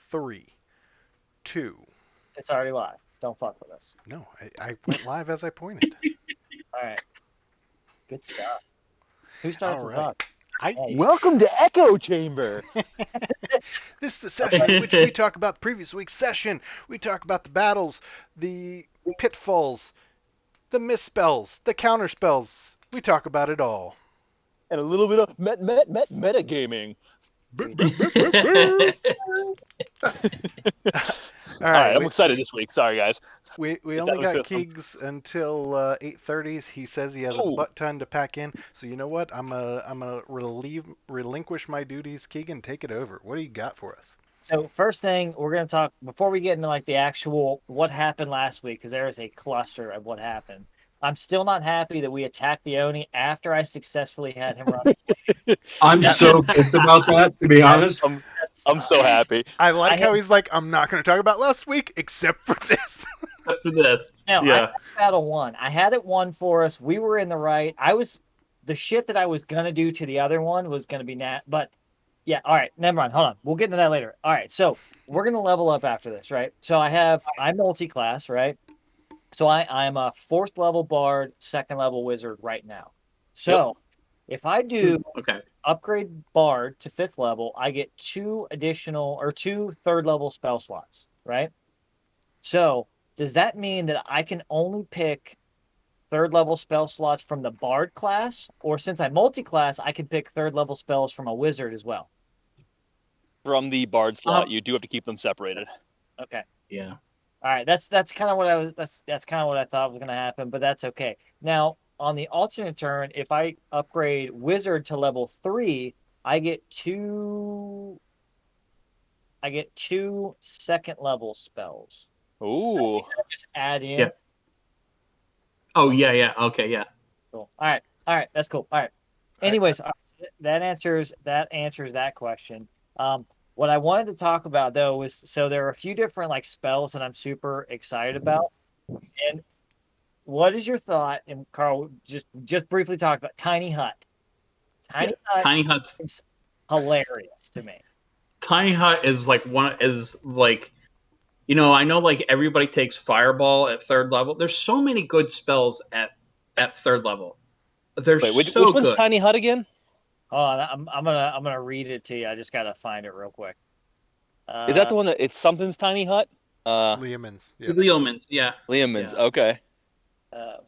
3, 2. It's already live. Don't fuck with us. No, I went live as I pointed. All right. Good stuff. Who All starts us right. off? I Yeah, Welcome to Echo Chamber. This is the session in which we talk about the previous week's session. We talk about the battles, the pitfalls, the misspells, the counterspells. We talk about it all. And a little bit of metagaming. All All right, right, I'm excited this week. Sorry, guys. we Is that only got system? Keegs until 8:30. He says he has a Oh. butt ton to pack in. So you know what? I'm gonna relinquish my duties. Keegan, take it over. What do you got for us? So first thing we're going to talk before we get into like the actual what happened last week, because there is a cluster of what happened. I'm still not happy that we attacked the Oni after I successfully had him run. I'm so pissed about that, to be honest. I'm so happy. I like I how had- he's like, I'm not going to talk about last week except for this. Except for this. No, I Yeah. had battle one. I had it won for us. We were in the right. The shit that I was gonna do to the other one was gonna be but yeah, all right, never mind. Hold on. We'll get into that later. All right, so we're gonna level up after this, right? So I'm multi-class, right? So I'm a 4th level bard, 2nd level wizard right now. So if I do Okay. upgrade bard to 5th level, I get 2 3rd level spell slots, right? So does that mean that I can only pick 3rd level spell slots from the bard class, or since I'm multi-class, I can pick 3rd level spells from a wizard as well? From the bard slot, you do have to keep them separated. Okay. Yeah. All right, that's kind of what that's kind of what I thought was going to happen, but that's okay. Now, on the alternate turn, if I upgrade wizard to level 3, I get two 2nd level spells. Ooh. Just add in. Yeah. Oh yeah. Okay, yeah. Cool. All right, that's cool. All right. Anyways, that answers that question. What I wanted to talk about though was, so there are a few different like spells that I'm super excited about. And what is your thought? And Carl, just briefly talk about Tiny Hut. Tiny Hut Tiny Hut's is hilarious to me. Tiny Hut is like I know like everybody takes Fireball at 3rd level. There's so many good spells at 3rd level. They're Wait, which so one's good. Tiny Hut again? Oh, I'm gonna read it to you. I just gotta find it real quick. Is that the one that it's something's Tiny Hut? Leomans. Yeah. Leomans, yeah. Leomans. Yeah. Okay.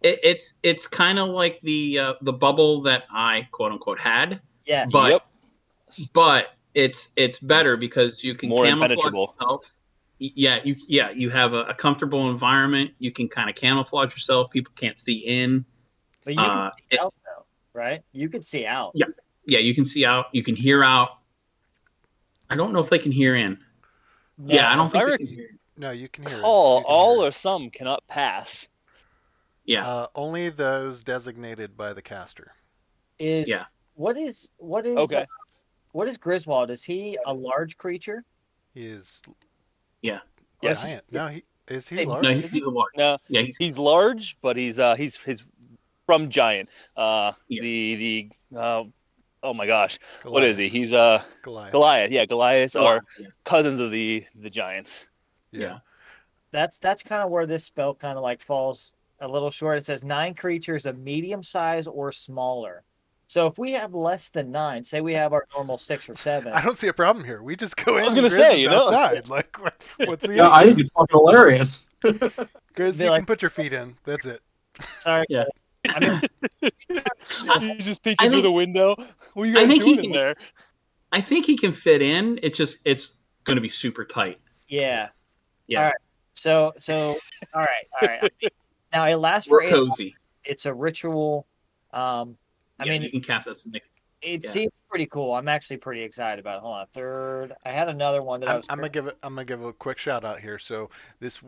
It's kind of like the bubble that I quote unquote had. Yes. But it's better because you can More camouflage impenetrable. yourself. You have a comfortable environment. You can kind of camouflage yourself. People can't see in. But you can see out though, right? You can see out. Yeah, you can see out. You can hear out. I don't know if they can hear in. No. Yeah, I don't think they can hear in. No, you can hear All or some cannot pass. Yeah. Only those designated by the caster. What is Okay. What is Griswold? Is he a large creature? He is Yeah. Yes. giant. No, is he large? No, he's a large. No, Yeah, he's large, but he's from giant. Yeah. The oh my gosh, Goliath. what is he? He's Goliath. Goliath. Yeah, Goliaths are Yeah. cousins of the giants. Yeah. That's kind of where this spell kind of like falls a little short. It says 9 creatures of medium size or smaller. So if we have less than 9, say we have our normal 6 or 7. I don't see a problem here. We just go in. I was gonna Grizz say, is outside. Like, what's the Yeah, issue? I think it's fucking hilarious. Grizz, you can put your feet in. That's it. Sorry. Yeah. I mean, He's just peeking through the window. What are you guys think doing in there? I think he can fit in. It's going to be super tight. yeah. Yeah. All right. So all right. Now it lasts We're for 8 cozy. It's a ritual. I mean, you can cast that. it seems pretty cool. I'm actually pretty excited about it. Hold on, 3rd. I had another one that I'm gonna give a quick shout out here. So this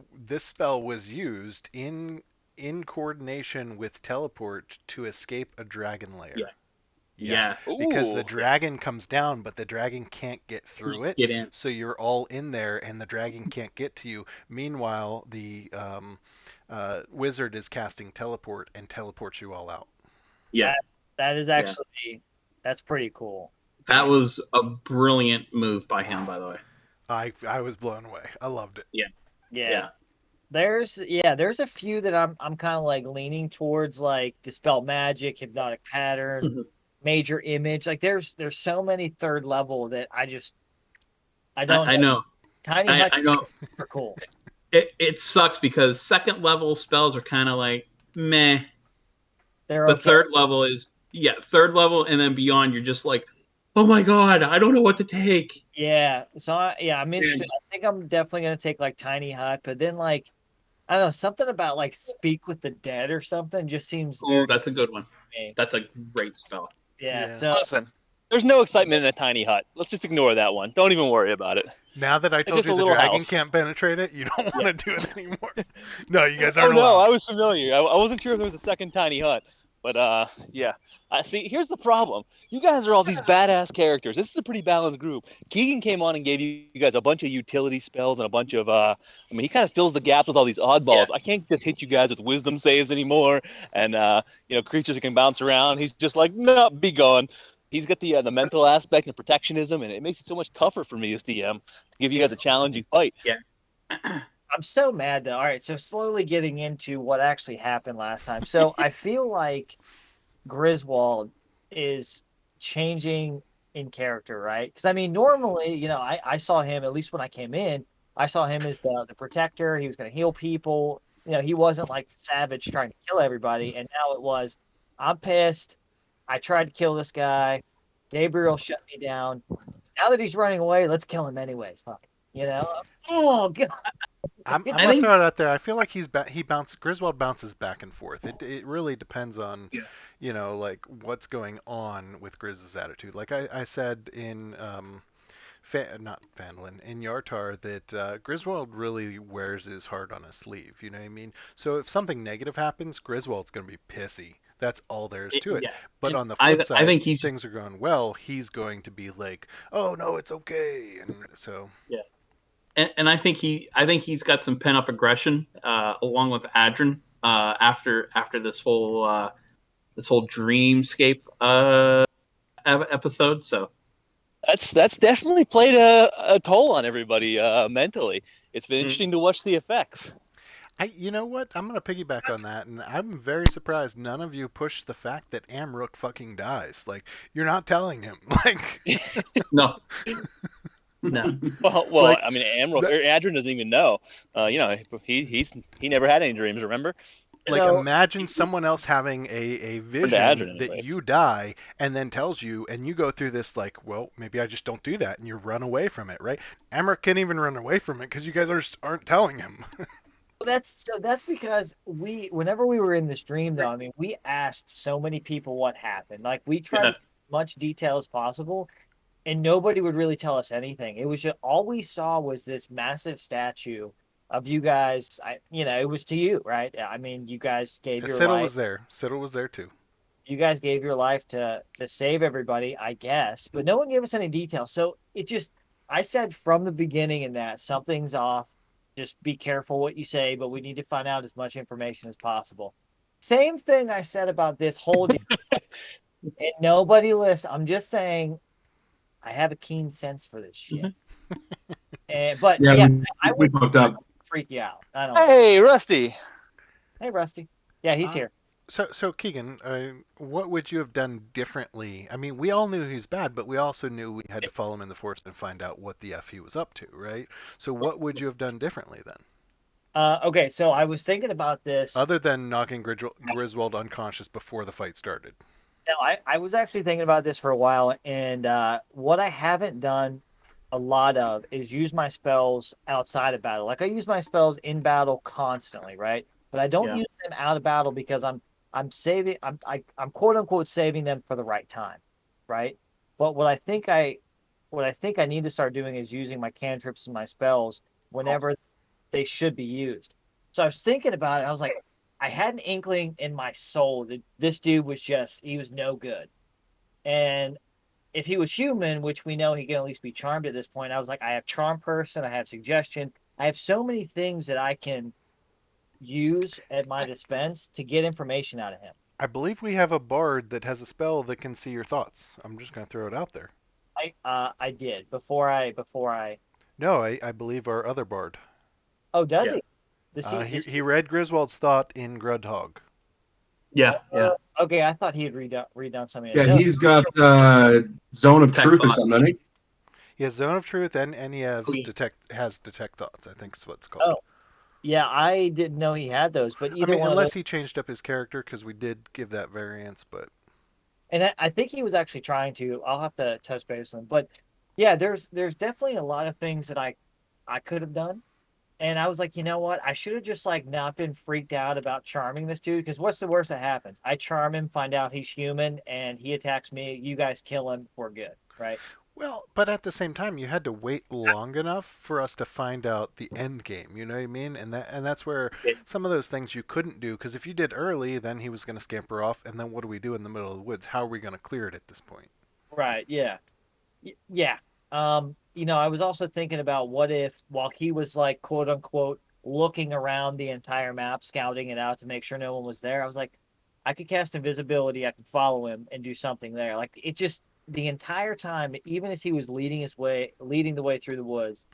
spell was used in coordination with teleport to escape a dragon lair. Yeah. Because the Ooh. dragon comes down, but the dragon can't get through it. Get in. So you're all in there, and the dragon can't get to you. Meanwhile, the wizard is casting teleport and teleports you all out. Yeah. That is actually that's pretty cool. That was a brilliant move by him, by the way. I was blown away. I loved it. Yeah. There's a few that I'm kind of like leaning towards, like Dispel Magic, Hypnotic Pattern, Major Image. Like there's so many third level that I don't I know. know. Tiny Hut I know. are cool. It sucks because second level spells are kind of like meh, They're but okay. third level and then beyond, you're just like, oh my god, I don't know what to take. Yeah. So I'm interested. I think I'm definitely gonna take like Tiny Hut, but then like I don't know, something about like Speak with the Dead or something just seems very Oh, that's a good one. me. That's a great spell. Yeah. Yeah. So Listen, there's no excitement in a tiny hut. Let's just ignore that one. Don't even worry about it. Now that I It's told just you a the little dragon house. can't penetrate it, you don't want to do it anymore. No, you guys Oh aren't no, allowed. I was familiar. I wasn't sure if there was a second tiny hut, but yeah. I see. Here's the problem. You guys are all these badass characters. This is a pretty balanced group. Keegan came on and gave you guys a bunch of utility spells and a bunch of. I mean, he kind of fills the gaps with all these oddballs. I can't just hit you guys with wisdom saves anymore, and creatures that can bounce around. He's just like, no, be gone. He's got the mental aspect and protectionism, and it makes it so much tougher for me as DM to give you guys a challenging fight. Yeah. I'm so mad though. All right, so slowly getting into what actually happened last time. So I feel like Griswold is changing in character, right? Because I mean, normally, I saw him, at least when I came in, I saw him as the protector. He was going to heal people. He wasn't like savage trying to kill everybody. And now it was, I'm pissed. I tried to kill this guy. Gabriel shut me down. Now that he's running away, let's kill him anyways. Fuck. Oh god. I'm It's gonna think- throw it out there. I feel like Griswold bounces back and forth. It really depends on, like what's going on with Grizz's attitude. Like I said in not Phandalin, in Yartar that Griswold really wears his heart on his sleeve. You know what I mean? So if something negative happens, Griswold's gonna be pissy. That's all there is to it. Yeah. But And on the flip side, I think he's things are going well. He's going to be like, oh no, it's okay, and so. and I think he's got some pent up aggression along with Adrian after this whole dreamscape episode. So That's definitely played a toll on everybody mentally. It's been interesting to watch the effects. You know what? I'm gonna piggyback on that, and I'm very surprised none of you pushed the fact that Amrook fucking dies. Like, you're not telling him. Like, no. No. Well, Like, I mean, Adrian doesn't even know. He never had any dreams. Remember? like So- imagine someone else having a vision Adrian, that anyways. you die, and then tells you, and you go through this like, well, maybe I just don't do that, and you run away from it, right? Amrook can't even run away from it because you guys aren't telling him. That's because whenever we were in this dream though, I mean, we asked so many people what happened. Like we tried to get as much detail as possible, and nobody would really tell us anything. It was just all we saw was this massive statue of you guys. It was to you, right? I mean, you guys gave your Siddle life. was there. Siddle was there too. You guys gave your life to save everybody, I guess, but no one gave us any details. So I said from the beginning in that something's off. Just be careful what you say, but we need to find out as much information as possible. Same thing I said about this whole deal. And nobody listens. I'm just saying I have a keen sense for this shit. But I we would fucked up. freak you out. I don't know. Hey, Rusty. Hey, Rusty. Yeah, he's here. So Keegan, what would you have done differently? I mean, we all knew he was bad, but we also knew we had to follow him in the forest and find out what the F he was up to, right? So what would you have done differently then? Okay, so I was thinking about this. Other than knocking Griswold unconscious before the fight started. No, I was actually thinking about this for a while, and what I haven't done a lot of is use my spells outside of battle. Like I use my spells in battle constantly, right? But I don't use them out of battle because I'm quote unquote saving them for the right time, right? But what I think I need to start doing is using my cantrips and my spells whenever they should be used. So I was thinking about it. I was like, I had an inkling in my soul that this dude he was no good. And if he was human, which we know he can at least be charmed at this point, I was like, I have charm person, I have suggestion. I have so many things that I can use at my dispense to get information out of him. I believe we have a bard that has a spell that can see your thoughts. I'm just gonna throw it out there. I did before I No, I believe our other bard. Oh, does Yeah. he? Does he? He read Griswold's thought in Grudhog. Yeah, yeah. Okay, I thought he'd read down some of his Yeah, notes. he's got Zone of Tech Truth or thoughts. something, doesn't he? He has Zone of Truth and he has Okay. detect thoughts. I think is what it's called. Oh, yeah, I didn't know he had those, but I either mean, one of unless those. he changed up his character because we did give that variance, but And I think he was actually trying to. I'll have to touch base with him, but yeah, there's definitely a lot of things that I could have done. And I was like, you know what? I should have just like not been freaked out about charming this dude. Because what's the worst that happens? I charm him, find out he's human, and he attacks me. You guys kill him. We're good, right? well, but at the same time, you had to wait long enough for us to find out the end game. You know what I mean? And that's where Yeah. some of those things you couldn't do because if you did early, then he was going to scamper off, and then what do we do in the middle of the woods? How are we going to clear it at this point? Right. Yeah. Yeah. I was also thinking about what if while he was like quote unquote looking around the entire map, scouting it out to make sure no one was there, I was like, I could cast invisibility, I could follow him and do something there. Like it just the entire time, even as he was leading the way through the woods,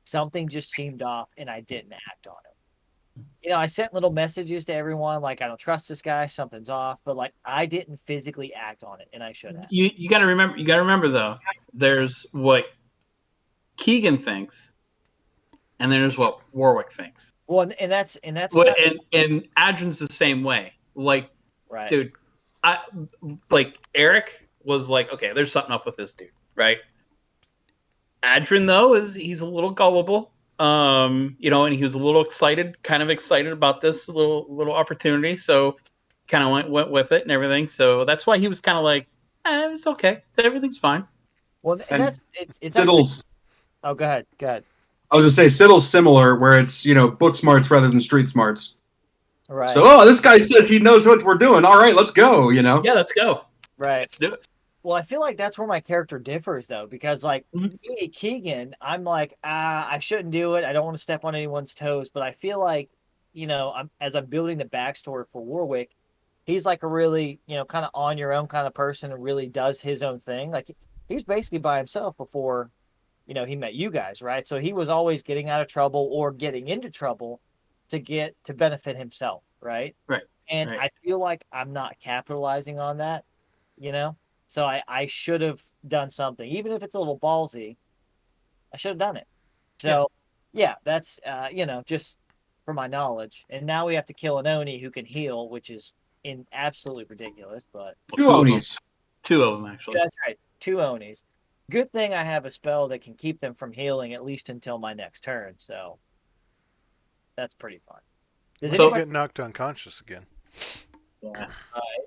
something just seemed off and I didn't act on it. I sent little messages to everyone like I don't trust this guy, something's off, but like I didn't physically act on it and I should have. You got to remember. You got to remember though. There's what Keegan thinks, and there's what Warwick thinks. Well, and that's What and Adrian's the same way. Like, right. dude, I like Eric was like, okay, there's something up with this dude, right? Adrian though he's a little gullible, and he was a little kind of excited about this little opportunity, so kind of went with it and everything. So that's why he was kind of like, it's okay, so everything's fine. Well, and And that's it's actually. Siddle's, Oh, go ahead. Go ahead. I was gonna say Siddle's similar, where it's book smarts rather than street smarts. Right. So, this guy says he knows what we're doing. All right, let's go. Yeah, let's go. Right. Let's do it. Well, I feel like that's where my character differs, though, because like Mhm. me, Keegan, I'm like, I shouldn't do it. I don't want to step on anyone's toes. But I feel like, as I'm building the backstory for Warwick, he's like a really, kind of on your own kind of person and really does his own thing. Like he was basically by himself before, he met you guys, right? So he was always getting out of trouble or getting into trouble to benefit himself, right? Right. And Right. I feel like I'm not capitalizing on that, So I should have done something, even if it's a little ballsy. I should have done it. So yeah, that's just for my knowledge. And now we have to kill an Oni who can heal, which is absolutely ridiculous. But Two Onis. Two of them actually. that's right, 2 Onis. Good thing I have a spell that can keep them from healing at least until my next turn. So that's pretty fun. Does Unless you anybody? get knocked unconscious again. Yeah.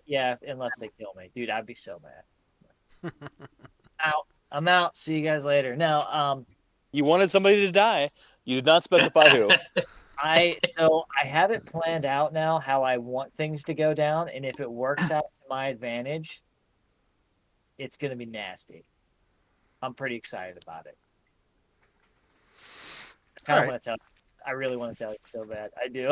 Yeah, unless they kill me, dude, I'd be so mad. Out. I'm out. See you guys later. No, You wanted somebody to die. You did not specify who. I have it planned out now how I want things to go down, and if it works out to my advantage, it's gonna be nasty. I'm pretty excited about it. I kind of Alright. want to tell. I really want to tell you so bad. I do.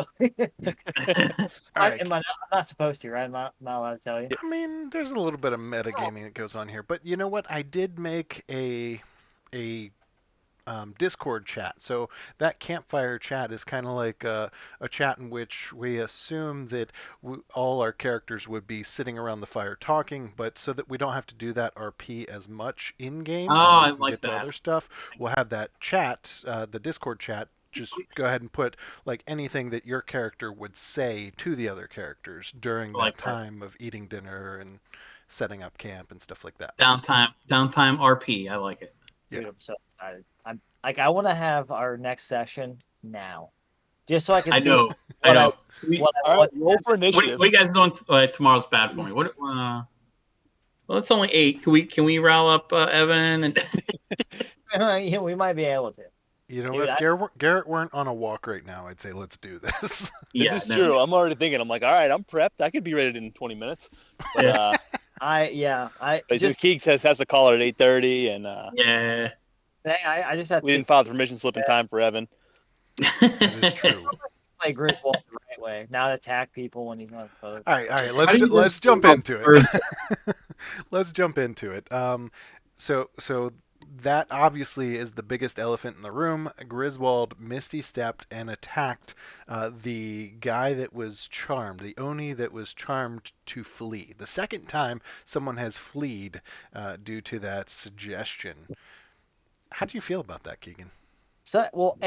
Alright. I'm not supposed to, right? I'm not allowed to tell you. I mean, there's a little bit of metagaming that goes on here, but you know what? I did make a Discord chat. So that campfire chat is kind of like a chat in which we assume that all our characters would be sitting around the fire talking, but so that we don't have to do that RP as much in game, Oh, and I we can like get to that. other stuff. We'll have that chat, the Discord chat. Just go ahead and put like anything that your character would say to the other characters during that Like that. time of eating dinner and setting up camp and stuff like that. Downtime RP. I like it. Dude, Yeah. I'm so excited. I'm like, I want to have our next session now, just so I can I see know. I what know. what I All right, want. roll for What initiative. are you guys doing? Tomorrow's bad for me. What? Well, it's only 8. Can we rile up Evan and? Yeah, we might be able to. You know, Dude, if Garrett weren't on a walk right now, I'd say let's do this. This Yeah, is no. true. I'm already thinking. I'm like, all right, I'm prepped. I could be ready in 20 minutes. But, Yeah. I but just Keeks has to call it at 8:30, and Yeah. I just have we to didn't file the permission slip in time for Evan. That is true. play Griswold the right way, not attack people when he's not supposed. All right. How Let's do you let's guys jump feel into about it. Let's jump into it. So that obviously is the biggest elephant in the room. Griswold misty stepped and attacked the guy that was charmed, the Oni that was charmed to flee. The second time someone has fleed due to that suggestion. How do you feel about that, Keegan? So, well,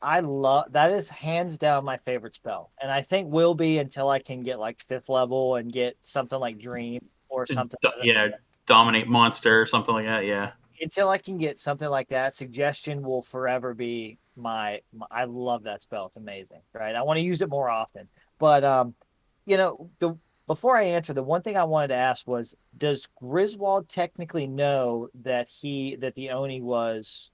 I love that is hands down my favorite spell, and I think will be until I can get like 5th level and get something like Dream or something. Yeah, dominate monster or something like that. Yeah. Until I can get something like that, Suggestion will forever be my I love that spell. It's amazing, right? I want to use it more often. But the before I answer, the one thing I wanted to ask was, does Griswold technically know that the Oni was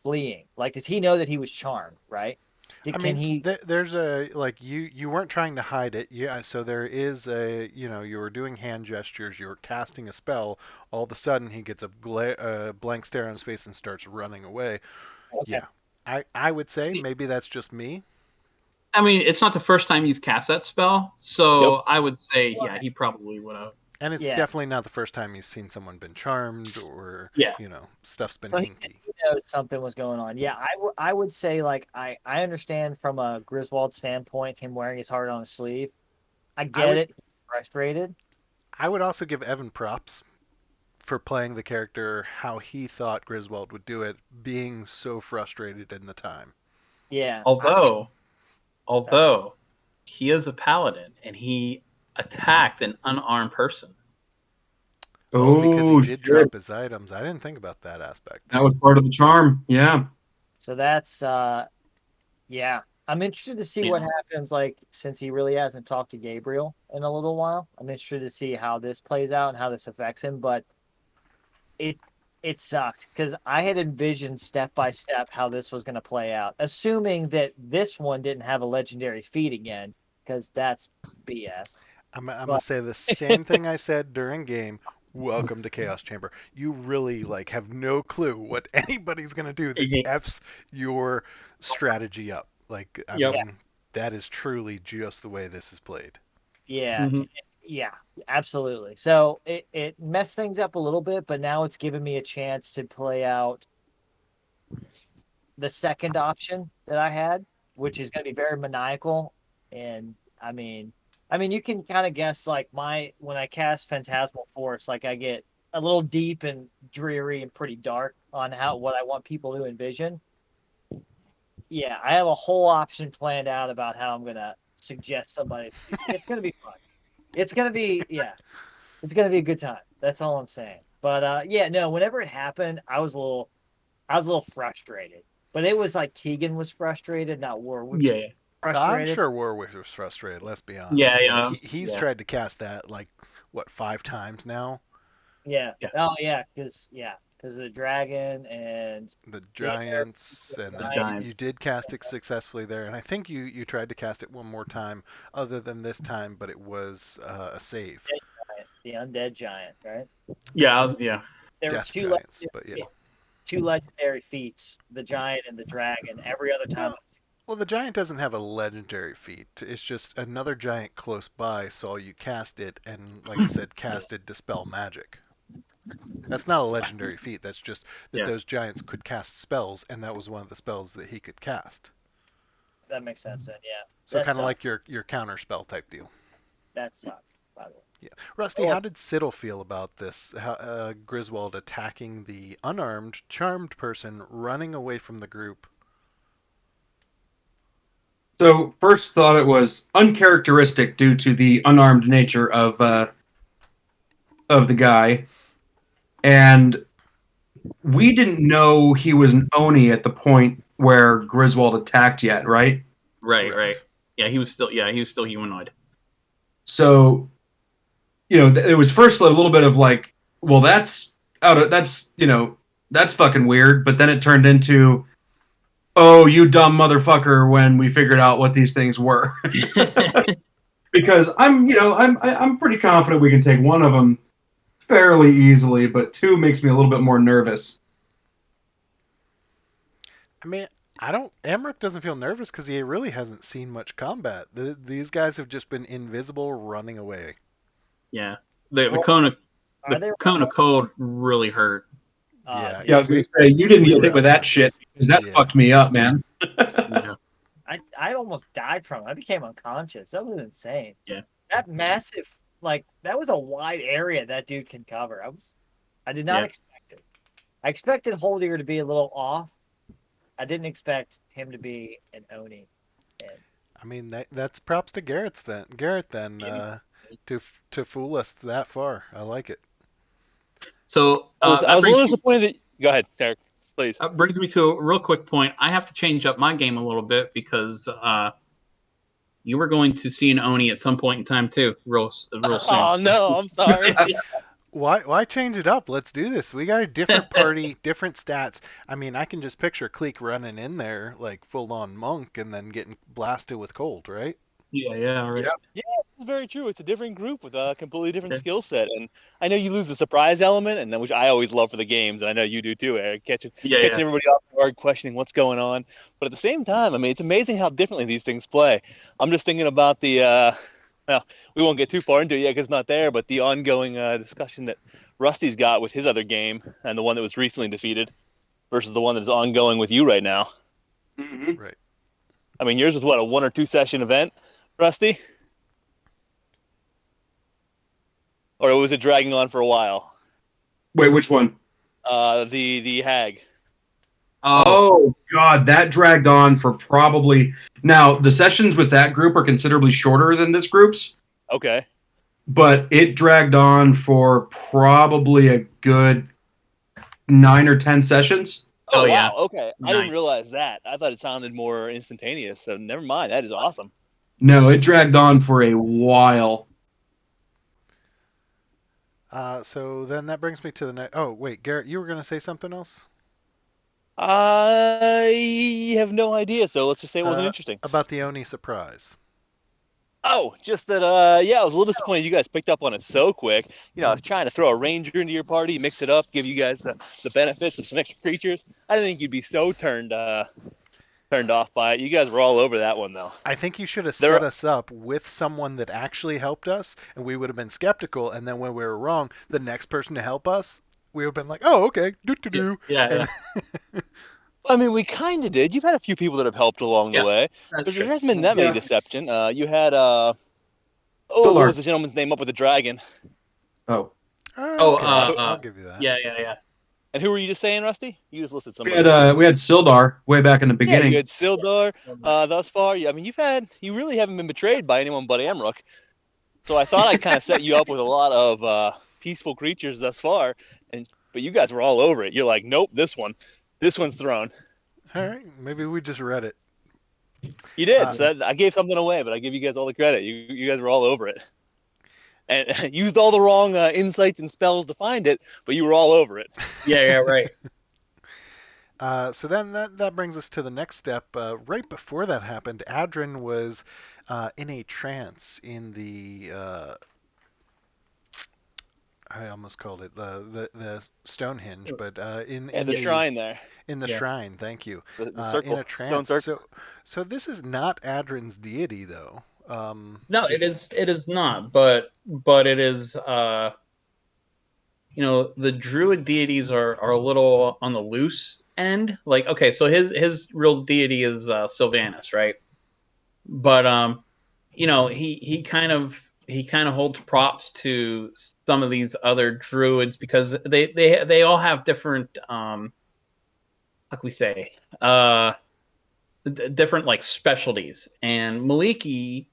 fleeing? Like, does he know that he was charmed, right? I Can mean, he? there's a like you weren't trying to hide it. Yeah, so there is a you were doing hand gestures, you were casting a spell. All of a sudden, he gets a blank stare on his face and starts running away. Okay. Yeah, I would say maybe that's just me. I mean, it's not the first time you've cast that spell, so Yep. I would say, Well, yeah, he probably would have. And it's yeah. definitely not the first time he's seen someone been charmed or, Yeah. stuff's been So hinky. he knows something was going on. Yeah, I would say, like, I understand from a Griswold standpoint him wearing his heart on his sleeve. I I get would it. He's frustrated. I would also give Evan props for playing the character how he thought Griswold would do it, being so frustrated in the time. Yeah. Although he is a paladin and he attacked an unarmed person. Oh, because he Oh, did shit. drop his items. I didn't think about that aspect. That was part of the charm. Yeah. So that's yeah. I'm interested to see what Yeah. happens, like, since he really hasn't talked to Gabriel in a little while. I'm interested to see how this plays out and how this affects him. But it it sucked because I had envisioned step by step how this was going to play out, assuming that this one didn't have a legendary feat again, because that's BS. I'm gonna But say the same thing I said during game. Welcome to Chaos Chamber. You really have no clue what anybody's gonna do that Mhm. f's your strategy up. I Yep. mean, that is truly just the way this is played. yeah, Mhm. yeah, absolutely. So it messed things up a little bit, but now it's given me a chance to play out the second option that I had, which is going to be very maniacal. And I mean, you can kind of guess, like, when I cast Phantasmal Force, like, I get a little deep and dreary and pretty dark on what I want people to envision. Yeah, I have a whole option planned out about how I'm gonna suggest somebody. It's gonna be fun. It's gonna be yeah, it's gonna be a good time. That's all I'm saying. But yeah, no. Whenever it happened, I was a little frustrated. But it was like Keegan was frustrated, not Warwick Yeah. I'm frustrated. sure Warwick was frustrated. Let's be Yeah. honest. Yeah. He's Yeah. tried to cast that what 5 times now. Yeah. Yeah. Oh because of the dragon and The the air Giants, and The then giant. you Giants. did cast it successfully there, and I think you tried to cast it one more time, other than this time, but it was a save. The undead giant, right? Yeah. Yeah. There were Death two Giants, but yeah. legendary feats, the giant and the dragon. Every other time, Well, well, the giant doesn't have a legendary feat. It's just another giant close by saw you cast it, and like I said, casted Dispel Magic. That's not a legendary feat. That's just that Yeah. those giants could cast spells, and that was one of the spells that he could cast. that makes sense. Then yeah, So that kind of sucked. like your counter spell type deal. That sucked. By the way. Yeah. Rusty, Well, how did Siddle feel about this? How, Griswold attacking the unarmed, charmed person, running away from the group? So first thought it was uncharacteristic due to the unarmed nature of the guy, and we didn't know he was an Oni at the point where Griswold attacked yet, right? Right. Right. Correct. Yeah. He was still humanoid. So it was first a little bit of like, well, that's fucking weird, but then it turned into, oh, you dumb motherfucker, when we figured out what these things were. Because I'm pretty confident we can take one of them fairly easily, but two makes me a little bit more nervous. I mean, I don't. Emmerich doesn't feel nervous because he really hasn't seen much combat. These guys have just been invisible, running away. Yeah. The well, cone of are they code really hurt. Yeah, dude, Yeah, I was gonna say you didn't get hit with that shit because that Yeah. fucked me up, man. Yeah. I almost died from it. I became unconscious. That was insane. Yeah. That massive, like, that was a wide area that dude can cover. I did not Yeah. expect it. I expected Holdier to be a little off. I didn't expect him to be an Oni. And I mean, that's props to Garrett then, Yeah. to fool us that far. I like it. So I was a little disappointed that. Go ahead, Derek, please. that brings me to a real quick point. I have to change up my game a little bit because you were going to see an Oni at some point in time too, real soon. Oh no, I'm sorry. Why change it up? Let's do this. We got a different party, different stats. I mean, I can just picture Cleek running in there like full on monk and then getting blasted with cold, right? Yeah, right. Yeah, it's very true. It's a different group with a completely different Yeah. skill set, and I know you lose the surprise element, and which I always love for the games, and I know you do too, Eric. Catching everybody off guard, questioning what's going on, but at the same time, I mean, it's amazing how differently these things play. I'm just thinking about the. Well, we won't get too far into it yet because it's not there, but the ongoing discussion that Rusty's got with his other game and the one that was recently defeated versus the one that is ongoing with you right now. Mm-hmm. Right. I mean, yours was what, a 1 or 2 session event, Rusty? Or was it dragging on for a while? Wait, which one? The hag. Oh God, that dragged on for probably. Now the sessions with that group are considerably shorter than this group's, Okay. but it dragged on for probably a good 9 or 10 sessions. Oh, yeah. Wow. Okay. I didn't Nice. realize that. I thought it sounded more instantaneous. So never mind. That is awesome. No, it dragged on for a while. So then that brings me to the next. Oh wait, Garrett, you were gonna say something else I have no idea. So let's just say it wasn't interesting. about the Oni surprise. Oh, just that. Yeah, I was a little disappointed you guys picked up on it so quick. You know, I was trying to throw a ranger into your party, mix it up, give you guys the benefits of some extra creatures. I didn't think you'd be so turned off by it. You guys were all over that one though. I think you should have There- set us up with someone that actually helped us, and we would have been skeptical. And then when we were wrong, the next person to help us, we would have been like, "Oh, okay, do." Yeah. I mean, we kind of did. You've had a few people that have helped along Yeah, the way. That's But there true. hasn't been that many Yeah. deception. You had what Solar. was the gentleman's name up with the dragon? Oh, Okay, I'll give you that. Yeah. And who were you just saying, Rusty? You just listed we somebody. had Sildar way back in the Yeah, beginning. you had Sildar thus far. Yeah, I mean, you really haven't been betrayed by anyone but Amrook. So I thought I kind of set you up with a lot of peaceful creatures thus far, but you guys were all over it. You're like, nope, this one's thrown. All right, maybe we just read it. You did. So I gave something away, but I give you guys all the credit. You guys were all over it, and used all the wrong insights and spells to find it, but you were all over it. Yeah, right. So then that brings us to the next step. Right before that happened, Adrin was in a trance in the I almost called it the Stonehenge, but in The shrine there, in the Yeah. shrine. Thank you. the circle, In a stone trance. circle. So this is not Adrin's deity though. No, it is not, but it is the druid deities are a little on the loose end. Like, okay, so his real deity is Sylvanus, right? But he kind of holds props to some of these other druids because they all have different how can we say different like specialties, and Maliki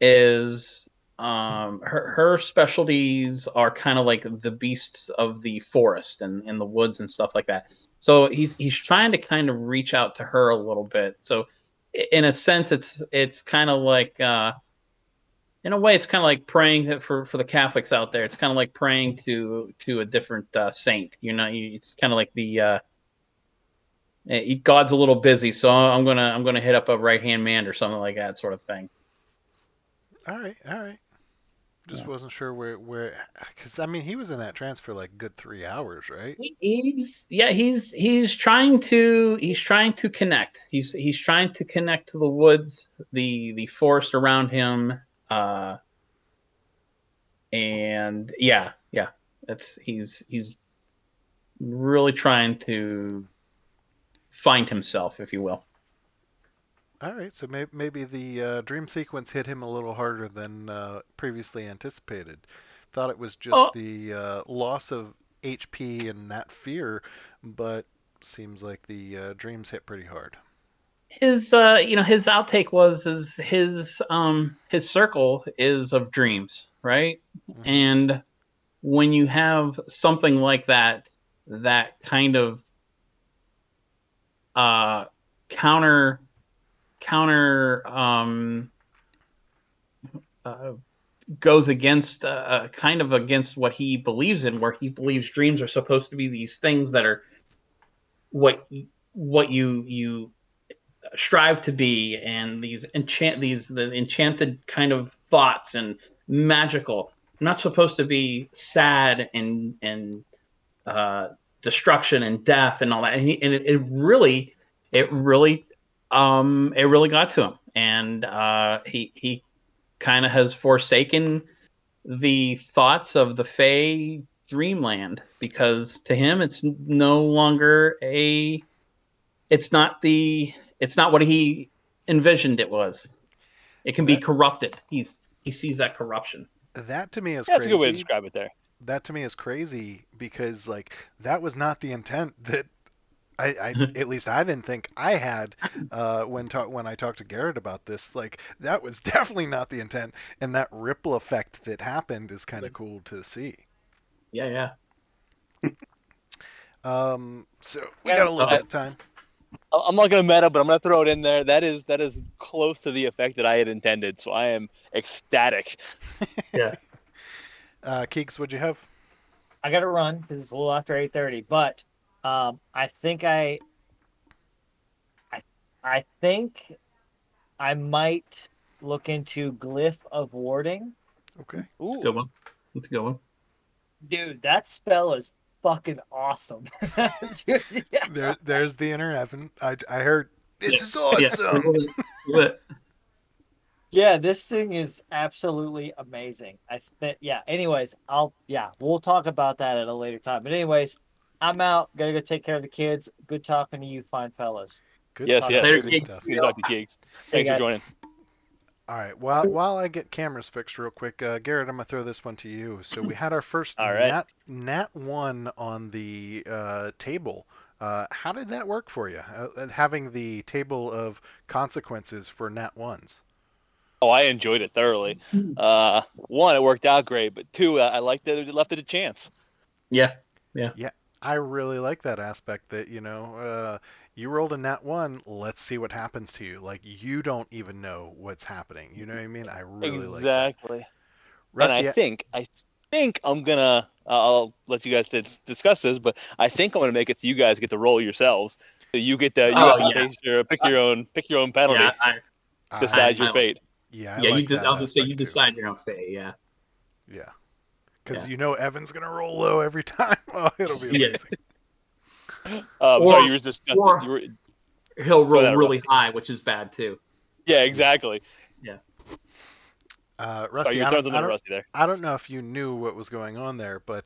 is her specialties are kind of like the beasts of the forest and in the woods and stuff like that. So he's trying to kind of reach out to her a little bit. So in a sense, it's kind of like in a way it's kind of like praying for the Catholics out there. It's kind of like praying to a different saint. It's kind of like the God's a little busy, so I'm gonna hit up a right hand man or something like that sort of thing. All right. Just Yeah. wasn't sure where, because I mean he was in that trance for like good 3 hours, right? He's trying to connect. He's trying to connect to the woods, the forest around him, and yeah. That's he's really trying to find himself, if you will. All right, so maybe the dream sequence hit him a little harder than previously anticipated. Thought it was just Oh, the loss of HP and that fear, but seems like the dreams hit pretty hard. his his outtake was his circle is of dreams, right? Hmm. And when you have something like that, that kind of uh counter counter uh, goes against kind of against what he believes in, where he believes dreams are supposed to be these things that are what what you strive to be, and the enchanted kind of thoughts and magical, not supposed to be sad and uh, destruction and death and all that. And it really got to him, and he kind of has forsaken the thoughts of the Fae dreamland, because to him it's no longer a it's not the it's not what he envisioned it was. It can be That corrupted. He sees that corruption. that to me is Yeah, that's a good way to crazy. describe it there. That to me is crazy because like that was not the intent that I at least I didn't think I had when I talked to Garrett about this. Like that was definitely not the intent, and that ripple effect that happened is kind of cool to see. Yeah, yeah. So we got a little bit of time. I'm not gonna meta, but I'm gonna throw it in there. That is close to the effect that I had intended, so I am ecstatic. Yeah. Keeks, what'd you have? I got to run because it's a little after 8:30. But I think I think I might look into Glyph of Warding. Okay. It's a Ooh, good one. It's a good one. Dude, that spell is fucking awesome. Dude, yeah. There's the inner Evan. I heard Yeah. this is Yeah. awesome. Yeah, this thing is absolutely amazing. I think, yeah. Anyways, we'll talk about that at a later time. But anyways, I'm out. Gotta go take care of the kids. Good talking to you, fine fellas. Good yes, stuff. yes. Later, Good Good to, kids. stuff. good to talk to you, Gigs. See you Thanks for guys. joining. All right. While I get cameras fixed real quick, Garrett, I'm gonna throw this one to you. So we had our first All right. nat one on the table. How did that work for you? Having the table of consequences for nat ones. Oh, I enjoyed it thoroughly. One, it worked out great, but two, I liked that it left it a chance. Yeah. Yeah. Yeah, I really like that aspect that, you rolled a nat one, let's see what happens to you. Like you don't even know what's happening. You know what I mean? I really like that. Exactly. And I Rusty, think, I think I'm gonna. I'll let you guys discuss this, but I think I'm gonna make it so you guys get to roll yourselves. So you Oh have to yeah. pick your own penalty, Yeah. decide your I I fate. yeah, I yeah. like I that was gonna say you aspect too. decide your own fate. Yeah. Yeah, because Yeah. Evan's gonna roll low every time. Oh, it'll be Yeah. amazing. Sorry, Or you were discussing. You or were he'll go roll ahead, really Rusty. high, which is bad too. Yeah, Yeah. exactly. Yeah. Sorry, Rusty, your tone's a little rusty there. I don't know if you knew what was going on there, but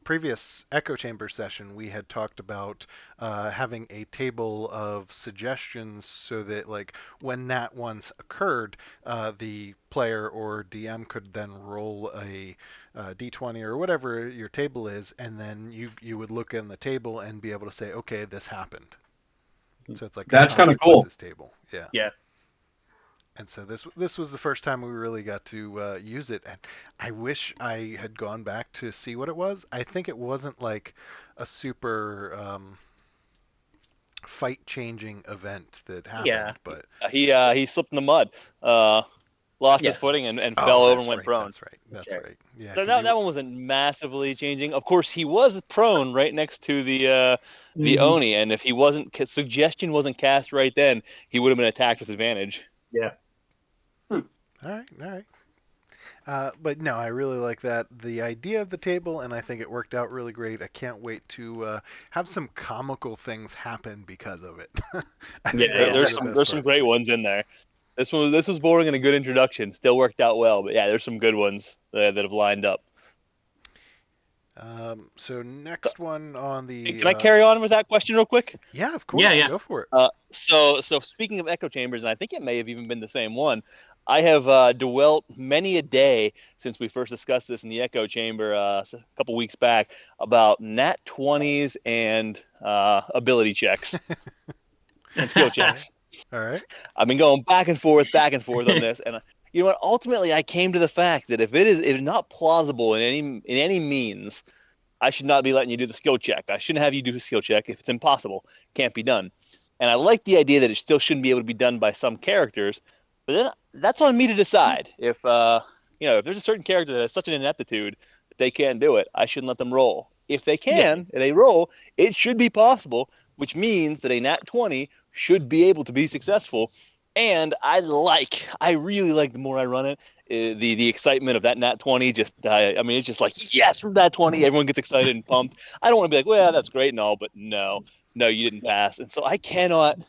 previous echo chamber session we had talked about having a table of suggestions so that like when nat ones occurred, the player or DM could then roll a d20 or whatever your table is, and then you would look in the table and be able to say, okay, this happened. So it's like a That's kind of cool. consequences table. Yeah. Yeah. And so this was the first time we really got to use it, and I wish I had gone back to see what it was. I think it wasn't like a super fight changing event that Yeah. happened, but He slipped in the mud, lost his Yeah. footing, and fell oh, over and that's went right, prone. that's right, that's Okay. right. Yeah, So because that one wasn't massively changing. Of course, he was prone right next to the Hmm. Oni, and if he wasn't suggestion wasn't cast right then, he would have been attacked with advantage. Yeah. all right. But no, I really like that the idea of the table, and I think it worked out really great. I can't wait to have some comical things happen because of it. I think Yeah. that'll be There's the some best there's some part. great ones in there. This was boring and a good introduction. Still worked out well, but yeah, there's some good ones that have lined up. So next one on the. Can I carry on with that question real quick? Yeah, of course. Yeah. Go for it. So speaking of echo chambers, and I think it may have even been the same one. I have dwelt many a day since we first discussed this in the echo chamber a couple weeks back about nat 20s and ability checks and skill checks. All right. I've been going back and forth on this, and you know what? Ultimately, I came to the fact that if it's not plausible in any means, I should not be letting you do the skill check. I shouldn't have you do a skill check if it's impossible, can't be done. And I like the idea that it still shouldn't be able to be done by some characters, but then that's on me to decide. If if there's a certain character that has such an ineptitude that they can't do it, I shouldn't let them roll. If they can, and they roll, it should be possible, which means that a nat 20 should be able to be successful. And I really like the more I run it, the excitement of that nat 20. It's just like, yes, from nat 20, everyone gets excited and pumped. I don't want to be like, well, that's great and all, but no, you didn't pass. And so I cannot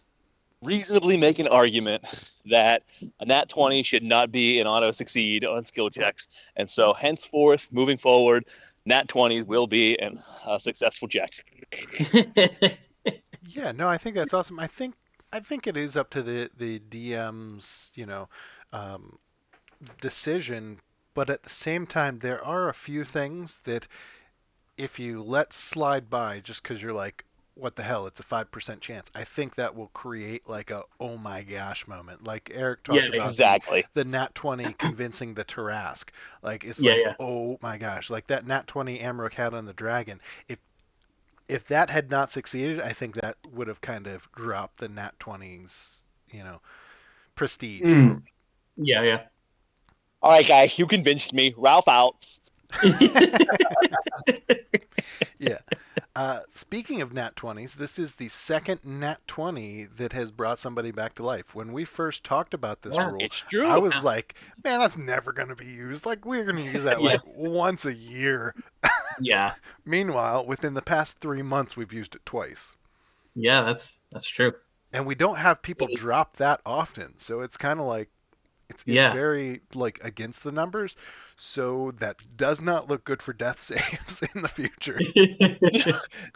reasonably make an argument that a nat 20 should not be an auto succeed on skill checks. And so henceforth, moving forward, nat 20s will be a successful check. Yeah, no, I think that's awesome. I think it is up to the DM's, decision, but at the same time, there are a few things that if you let slide by just because you're like, what the hell, it's a 5% chance. I think that will create like a oh my gosh moment. Like Eric talked about exactly. the nat 20 convincing the Tarask. Like it's oh my gosh, like that nat 20 Amrook had on the dragon. If that had not succeeded, I think that would have kind of dropped the nat 20's, prestige. Yeah. All right, guys, you convinced me. Ralph out. Yeah. Speaking of nat 20s, this is the second nat 20 that has brought somebody back to life. When we first talked about this rule, it's true. I was like, man, that's never going to be used. Like, we're going to use that like once a year. Yeah. Meanwhile, within the past 3 months, we've used it twice. Yeah, that's true. And we don't have people drop that often. So it's kind of like, it's very like against the numbers, so that does not look good for death saves in the future.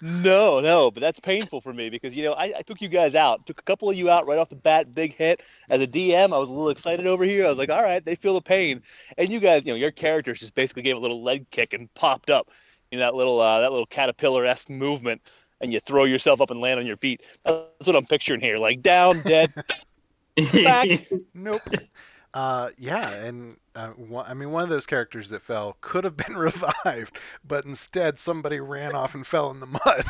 No, but that's painful for me because I took you guys out, took a couple of you out right off the bat, big hit. As a DM, I was a little excited over here. I was like, all right, they feel the pain, and you guys, your characters just basically gave a little leg kick and popped up, that little caterpillar-esque movement, and you throw yourself up and land on your feet. That's what I'm picturing here, like down, dead, back. Nope. And one of those characters that fell could have been revived, but instead somebody ran off and fell in the mud.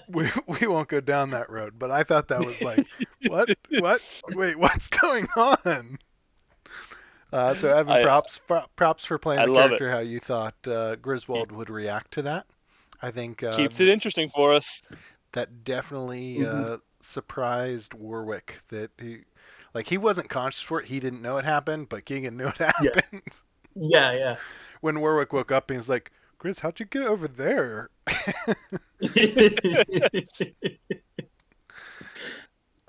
we won't go down that road, but I thought that was like, what? Wait, what's going on? So Evan, props for playing the character how you thought Griswold would react to that. I think keeps it interesting for us. That definitely surprised Warwick that he wasn't conscious for it. He didn't know it happened, but Keegan knew it happened. Yeah. When Warwick woke up, he was like, "Gris, how'd you get over there?"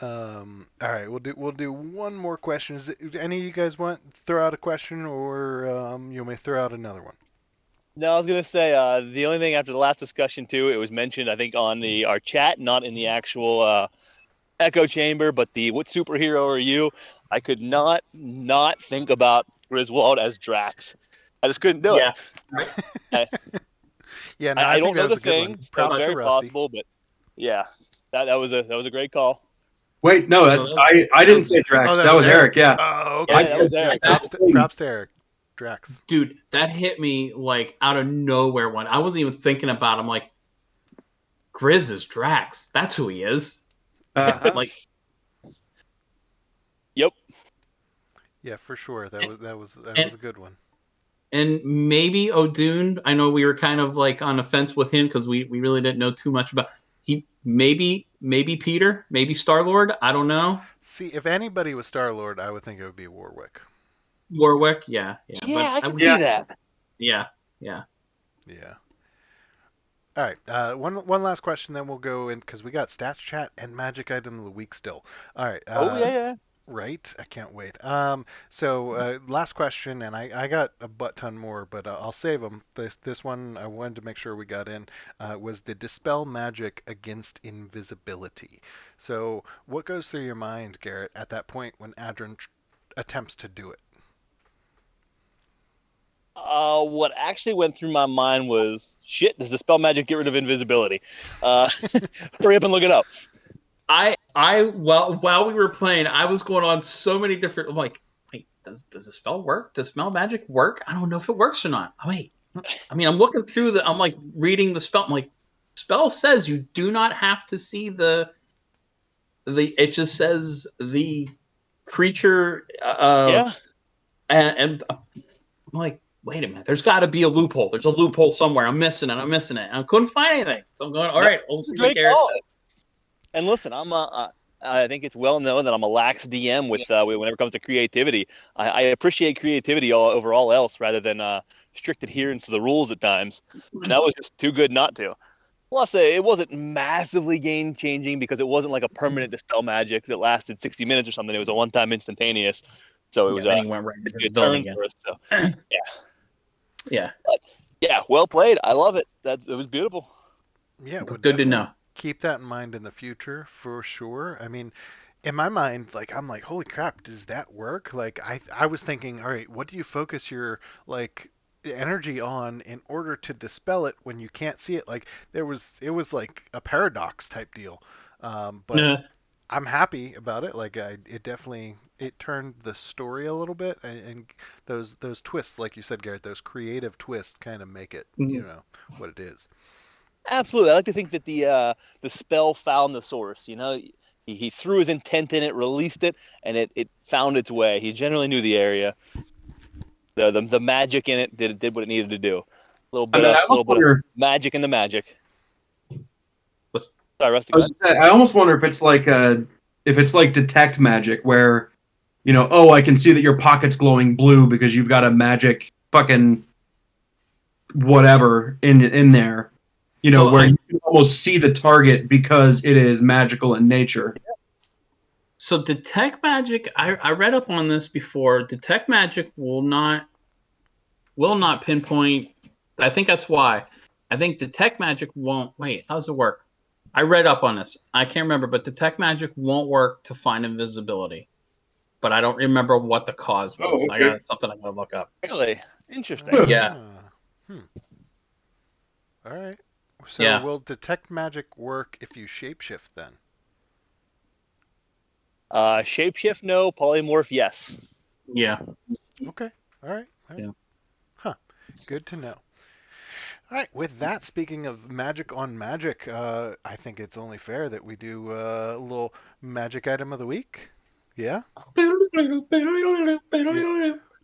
All right, we'll do one more question. Do any of you guys want to throw out a question, or you want me to throw out another one? No, I was gonna say the only thing after the last discussion too, it was mentioned I think on our chat, not in the actual echo chamber, but the what superhero are you? I could not think about Griswold as Drax. I just couldn't do it. Right. Yeah, no, I think don't know that was the a good thing. one. Props very to Rusty. possible, but yeah, that was a great call. Wait, no, I didn't say Drax. Oh, that was Eric. Yeah. Oh, Yeah, okay. that was Eric. Props to Eric. Drax. Dude, that hit me like out of nowhere. When I wasn't even thinking about. I'm like, Grizz is Drax. That's who he is. Like, yep. Yeah, for sure. That was a good one. And maybe O'Doon. I know we were kind of like on the fence with him because we really didn't know too much about. He maybe Peter, maybe Star-Lord. I don't know. See, if anybody was Star-Lord, I would think it would be Warwick. Warwick, yeah. Yeah, I can see that. Yeah. All right, one last question, then we'll go in because we got stats chat and magic item of the week still. All right. Yeah. Right? I can't wait. So last question, and I got a butt ton more, but I'll save them. This one I wanted to make sure we got in was the dispel magic against invisibility. So what goes through your mind, Garrett, at that point when Adrin attempts to do it? What actually went through my mind was, shit, does the spell magic get rid of invisibility? Uh, hurry up and look it up. While we were playing, I was going on so many different. I'm like, wait, does the spell work? Does spell magic work? I don't know if it works or not. Oh, wait, I mean, I'm looking through the. I'm like reading the spell. I'm like, spell says you do not have to see the. It just says the creature. Yeah, And I'm like, wait a minute. There's got to be a loophole. There's a loophole somewhere. I'm missing it. And I couldn't find anything. So I'm going. All no, right, we'll it's a see what great Garrett call. says. And listen, I think it's well known that I'm a lax DM with whenever it comes to creativity. I appreciate creativity over all else rather than strict adherence to the rules at times. And that was just too good not to. Plus, it wasn't massively game changing because it wasn't like a permanent dispel magic that lasted 60 minutes or something. It was a one-time instantaneous. So it was Then he went right into his a building turns again. worth. So yeah, Yeah, but, yeah, well played. I love it. It was beautiful. Yeah, but we'll good to definitely know. keep that in mind in the future for sure. I mean, in my mind, like I'm like, holy crap, does that work? Like I was thinking, all right, what do you focus your like energy on in order to dispel it when you can't see it? Like it was like a paradox type deal. But Yeah. I'm happy about it. Like it definitely it turned the story a little bit, and those twists, like you said, Garrett, those creative twists kind of make it, you Mhm. know, what it is. Absolutely. I like to think that the spell found the source. You know, he threw his intent in it, released it, and it found its way. He generally knew the area. The magic in it did what it needed to do. I mean, I almost Little bit of wonder. magic in the magic. What's- Sorry, Rusty, I go ahead. was. I almost wonder if it's like detect magic, where oh, I can see that your pocket's glowing blue because you've got a magic fucking whatever in there. So Where you can almost see the target because it is magical in nature. So detect magic, I read up on this before. Detect magic will not pinpoint. I think that's why. I think detect magic won't. Wait, how does it work? I read up on this. I can't remember, but detect magic won't work to find invisibility. But I don't remember what the cause was. Oh, I okay. got something I gotta look up. Really interesting. Yeah. Hmm. All right. So Yeah. will detect magic work if you shapeshift then? Shapeshift, no. Polymorph, yes. Yeah. Okay. All right. All right. Yeah. Huh. Good to know. All right. With that, speaking of magic on magic, I think it's only fair that we do a little magic item of the week. Yeah. Yeah.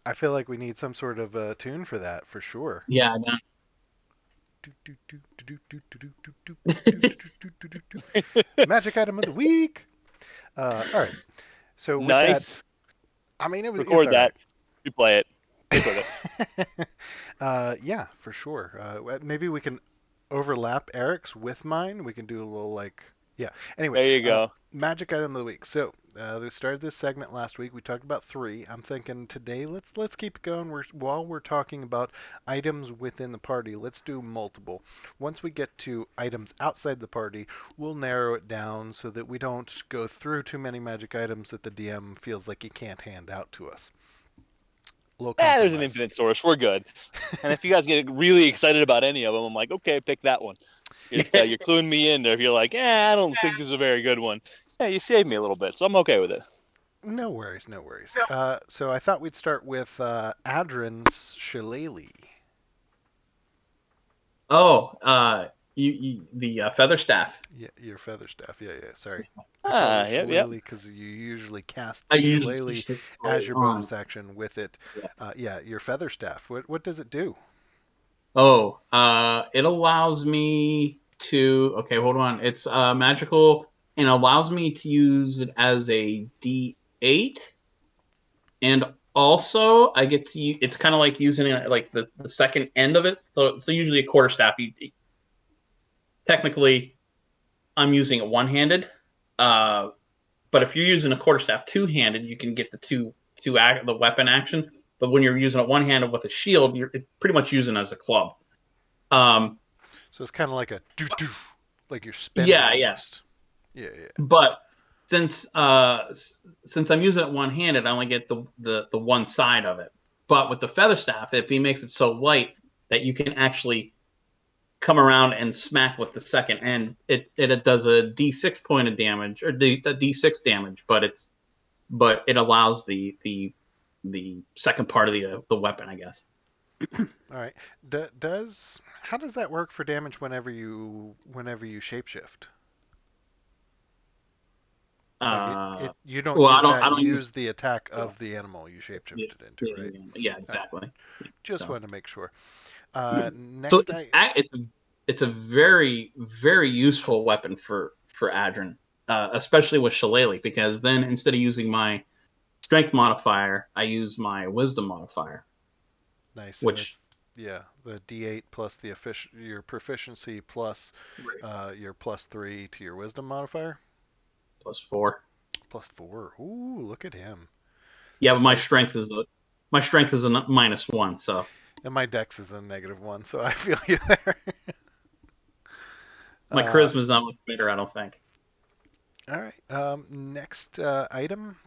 I feel like we need some sort of tune for that for sure. Yeah. I know. Magic item of the week. All right. So with that, Nice. I mean, it's Record all that. right. Replay it. Stick with it. Yeah, for sure. Maybe we can overlap Eric's with mine. We can do a little like, yeah. Anyway, There you go. magic item of the week. So we started this segment last week. We talked about 3. I'm thinking today let's keep it going. While we're talking about items within the party, let's do multiple. Once we get to items outside the party, we'll narrow it down so that we don't go through too many magic items that the DM feels like he can't hand out to us. Low There's an compromise. infinite source. We're good. And if you guys get really excited about any of them, I'm like, okay, pick that one. You're cluing me in there. If you're like, I don't think this is a very good one. Yeah, you saved me a little bit, so I'm okay with it. No worries, no worries. So I thought we'd start with Adrin's Shillelagh. Oh, you the feather staff. Yeah, your feather staff. Yeah, yeah. Sorry, I call it Yep. Shillelagh because you usually cast I the usually Shillelagh just as your on. bonus action with it. Yeah. Yeah, your feather staff. What does it do? Oh, it allows me to. Okay, hold on. It's magical and allows me to use it as a D8, and also I get to. It's kind of like using it like the second end of it. So usually a quarterstaff. Technically, I'm using it one-handed, But if you're using a quarterstaff two-handed, you can get the the weapon action. But when you're using it one-handed with a shield, you're pretty much using it as a club. Um, So it's kind of like a doo-doo, like you're spinning yeah, yeah. almost. Yeah, yeah. But since I'm using it one-handed, I only get the one side of it. But with the feather staff, it makes it so light that you can actually come around and smack with the second end. It does a D6 point of damage, or a D6 damage, but it allows the second part of the weapon, I guess. All right. How does that work for damage whenever you shapeshift? Like you don't Well, use that. I don't You use the attack of the animal you shapeshifted into, right? Yeah, exactly. Just So. wanted to make sure. So Next, it's a very, very useful weapon for Adrin, especially with Shillelagh, because then instead of using my strength modifier, I use my wisdom modifier. nice. So Which the D8 plus your proficiency plus your +3 to your wisdom modifier. +4. +4. Ooh, look at him. Yeah, That's but my great. strength is a -1, so. And my dex is a -1, so I feel you there. My charisma is not much better, I don't think. All right. Next item.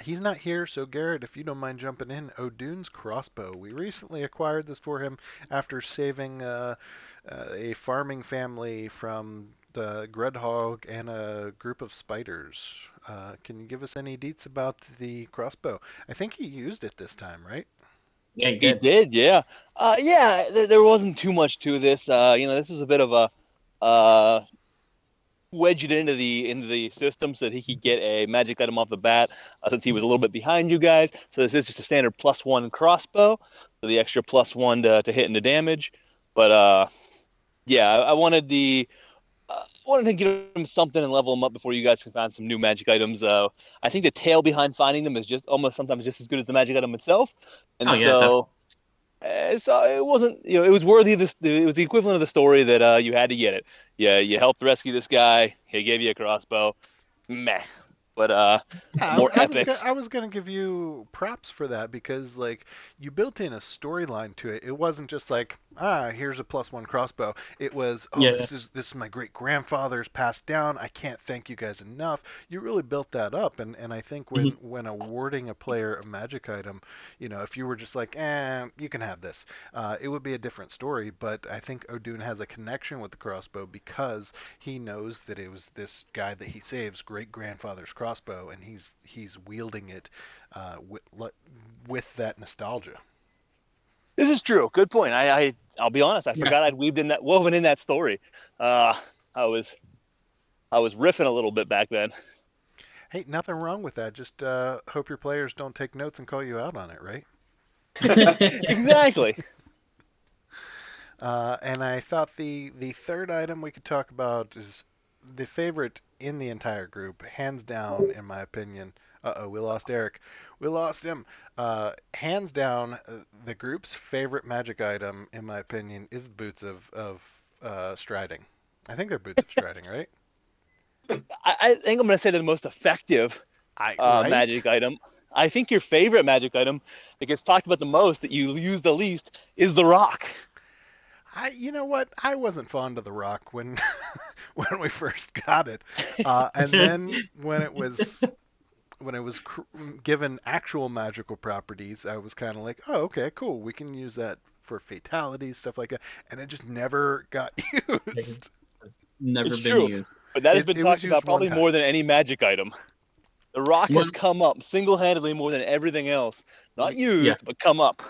He's not here, so Garrett, if you don't mind jumping in, O'Dune's crossbow. We recently acquired this for him after saving a farming family from the Grudhog and a group of spiders. Can you give us any deets about the crossbow? I think he used it this time, right? Yeah, He did, yeah. Yeah, there wasn't too much to this. This was a bit of a wedge it into the system so that he could get a magic item off the bat, since he was a little bit behind you guys. So this is just a standard +1 crossbow, so the extra +1 to hit and to damage. But yeah, I wanted to give him something and level him up before you guys can find some new magic items. I think the tale behind finding them is just almost sometimes just as good as the magic item itself, and Oh, yeah, so it wasn't, it was worthy of this. It was the equivalent of the story that you had to get it. Yeah, you helped rescue this guy. He gave you a crossbow. Meh. But Yeah, more epic. I was gonna give you props for that because like you built in a storyline to it. It wasn't just like here's a +1 crossbow. It was Yeah. this is my great grandfather's passed down. I can't thank you guys enough. You really built that up, and I think when awarding a player a magic item, if you were just like you can have this, it would be a different story. But I think O'Dune has a connection with the crossbow because he knows that it was this guy that he saves great grandfather's crossbow, and he's wielding it with that nostalgia. This is true. Good point. I'll be honest. I forgot I'd woven in that story. I was riffing a little bit back then. Hey, nothing wrong with that. Just hope your players don't take notes and call you out on it, right? Exactly. And I thought the third item we could talk about is the favorite in the entire group, hands down, in my opinion. Uh-oh, we lost Eric. We lost him. Hands down, the group's favorite magic item, in my opinion, is the boots of striding. I think they're boots of striding, right? I think I'm going to say the most effective Right? magic item. I think your favorite magic item that gets talked about the most, that you use the least, is the rock. You know what? I wasn't fond of the rock when when we first got it, and then when it was given actual magical properties, I was kind of like, oh, okay, cool. We can use that for fatalities, stuff like that, and it just never got used. Never It's been true, used. but that has It been was talked used about one probably time. more than any magic item. The rock has come up single-handedly more than everything else. Not used, but come up.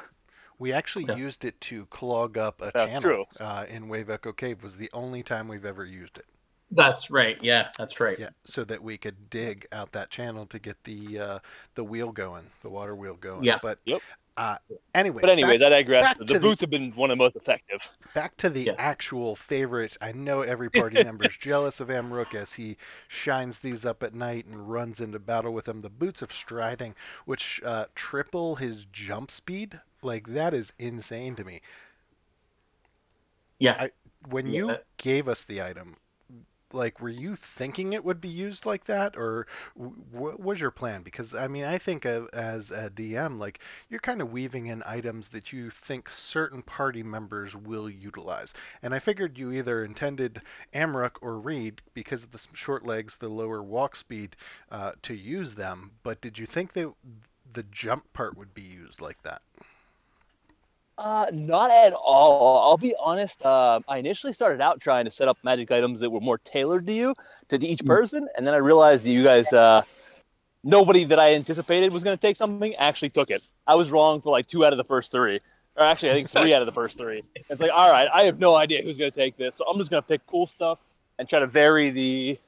We actually used it to clog up a That's channel true. in Wave Echo Cave. Was the only time we've ever used it. That's right. Yeah, that's right. Yeah, so that we could dig out that channel to get the wheel going, the water wheel going. Yeah. But Yep. anyway. But anyways, I digress. back The to boots have been one of the most effective. Back to the actual favorite. I know every party member is jealous of Amrook as he shines these up at night and runs into battle with them. The boots of striding, which triple his jump speed. Like, that is insane to me. Yeah. When you gave us the item, like, were you thinking it would be used like that, or what was your plan? Because I mean, I think as a DM, like, you're kind of weaving in items that you think certain party members will utilize. And I figured you either intended Amruk or Reed, because of the short legs, the lower walk speed, to use them. But did you think that the jump part would be used like that? Not at all. I'll be honest. I initially started out trying to set up magic items that were more tailored to you, to each person, and then I realized that you guys, nobody that I anticipated was going to take something actually took it. I was wrong for like 2 out of the first 3, or actually I think 3 out of the first 3. It's like, all right, I have no idea who's going to take this, so I'm just going to pick cool stuff and try to vary the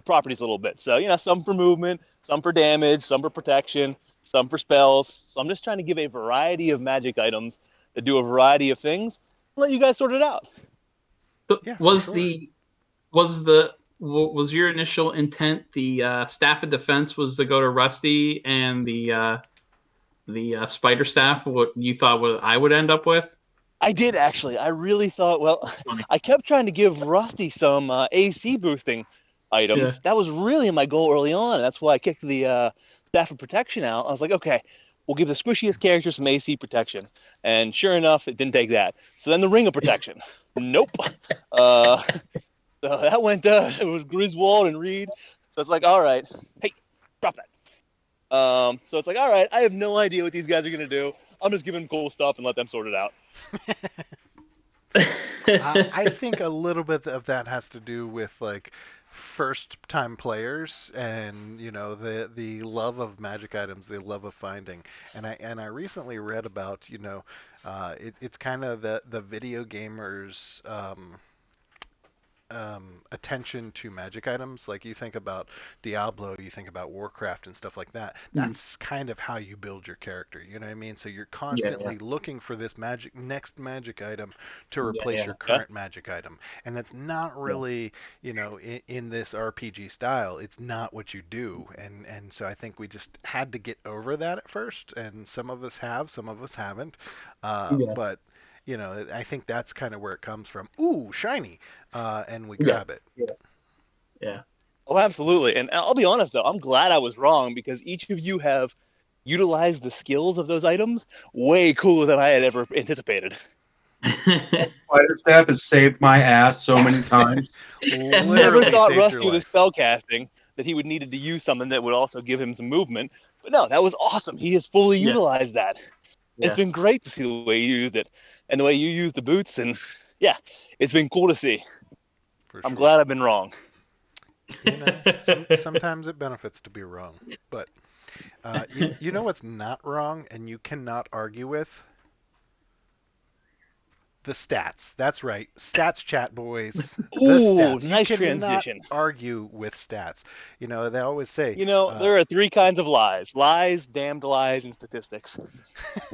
properties a little bit. So some for movement, some for damage, some for protection, some for spells. So I'm just trying to give a variety of magic items that do a variety of things. Let you guys sort it out. Yeah, was sure. was your initial intent the staff of defense was to go to Rusty, and the spider staff what you thought I would end up with? I did actually. I really thought. Well, Funny. I kept trying to give Rusty some AC boosting items. Yeah. That was really my goal early on. That's why I kicked the staff of protection out. I was like, okay, we'll give the squishiest character some AC protection, and sure enough, it didn't take that. So then the ring of protection. Nope. So that went. It was Griswold and Reed. So it's like, all right, hey, drop that. So it's like, all right, I have no idea what these guys are gonna do. I'm just giving them cool stuff and let them sort it out. I think a little bit of that has to do with like first time players and the love of magic items, the love of finding. And I recently read about it's kind of the video gamers attention to magic items. Like, you think about Diablo, you think about Warcraft and stuff like that. That's kind of how you build your character. You know what I mean? So you're constantly looking for this next magic item to replace your current magic item, and that's not really in this RPG style. It's not what you do, and so I think we just had to get over that at first, and some of us have, some of us haven't, but. I think that's kind of where it comes from. Ooh, shiny, and we grab it. Yeah. Oh, absolutely. And I'll be honest, though, I'm glad I was wrong, because each of you have utilized the skills of those items way cooler than I had ever anticipated. Spider staff has saved my ass so many times. Never thought Rusty with his spell casting that he would needed to use something that would also give him some movement. But no, that was awesome. He has fully utilized that. It's been great to see the way you used it and the way you used the boots. And yeah, it's been cool to see. I'm glad I've been wrong. Sometimes it benefits to be wrong. But you know what's not wrong and you cannot argue with? The stats. That's right. Stats, chat boys. Ooh, stats. nice you cannot transition. Argue with stats. They always say. There are 3 kinds of lies: lies, damned lies, and statistics.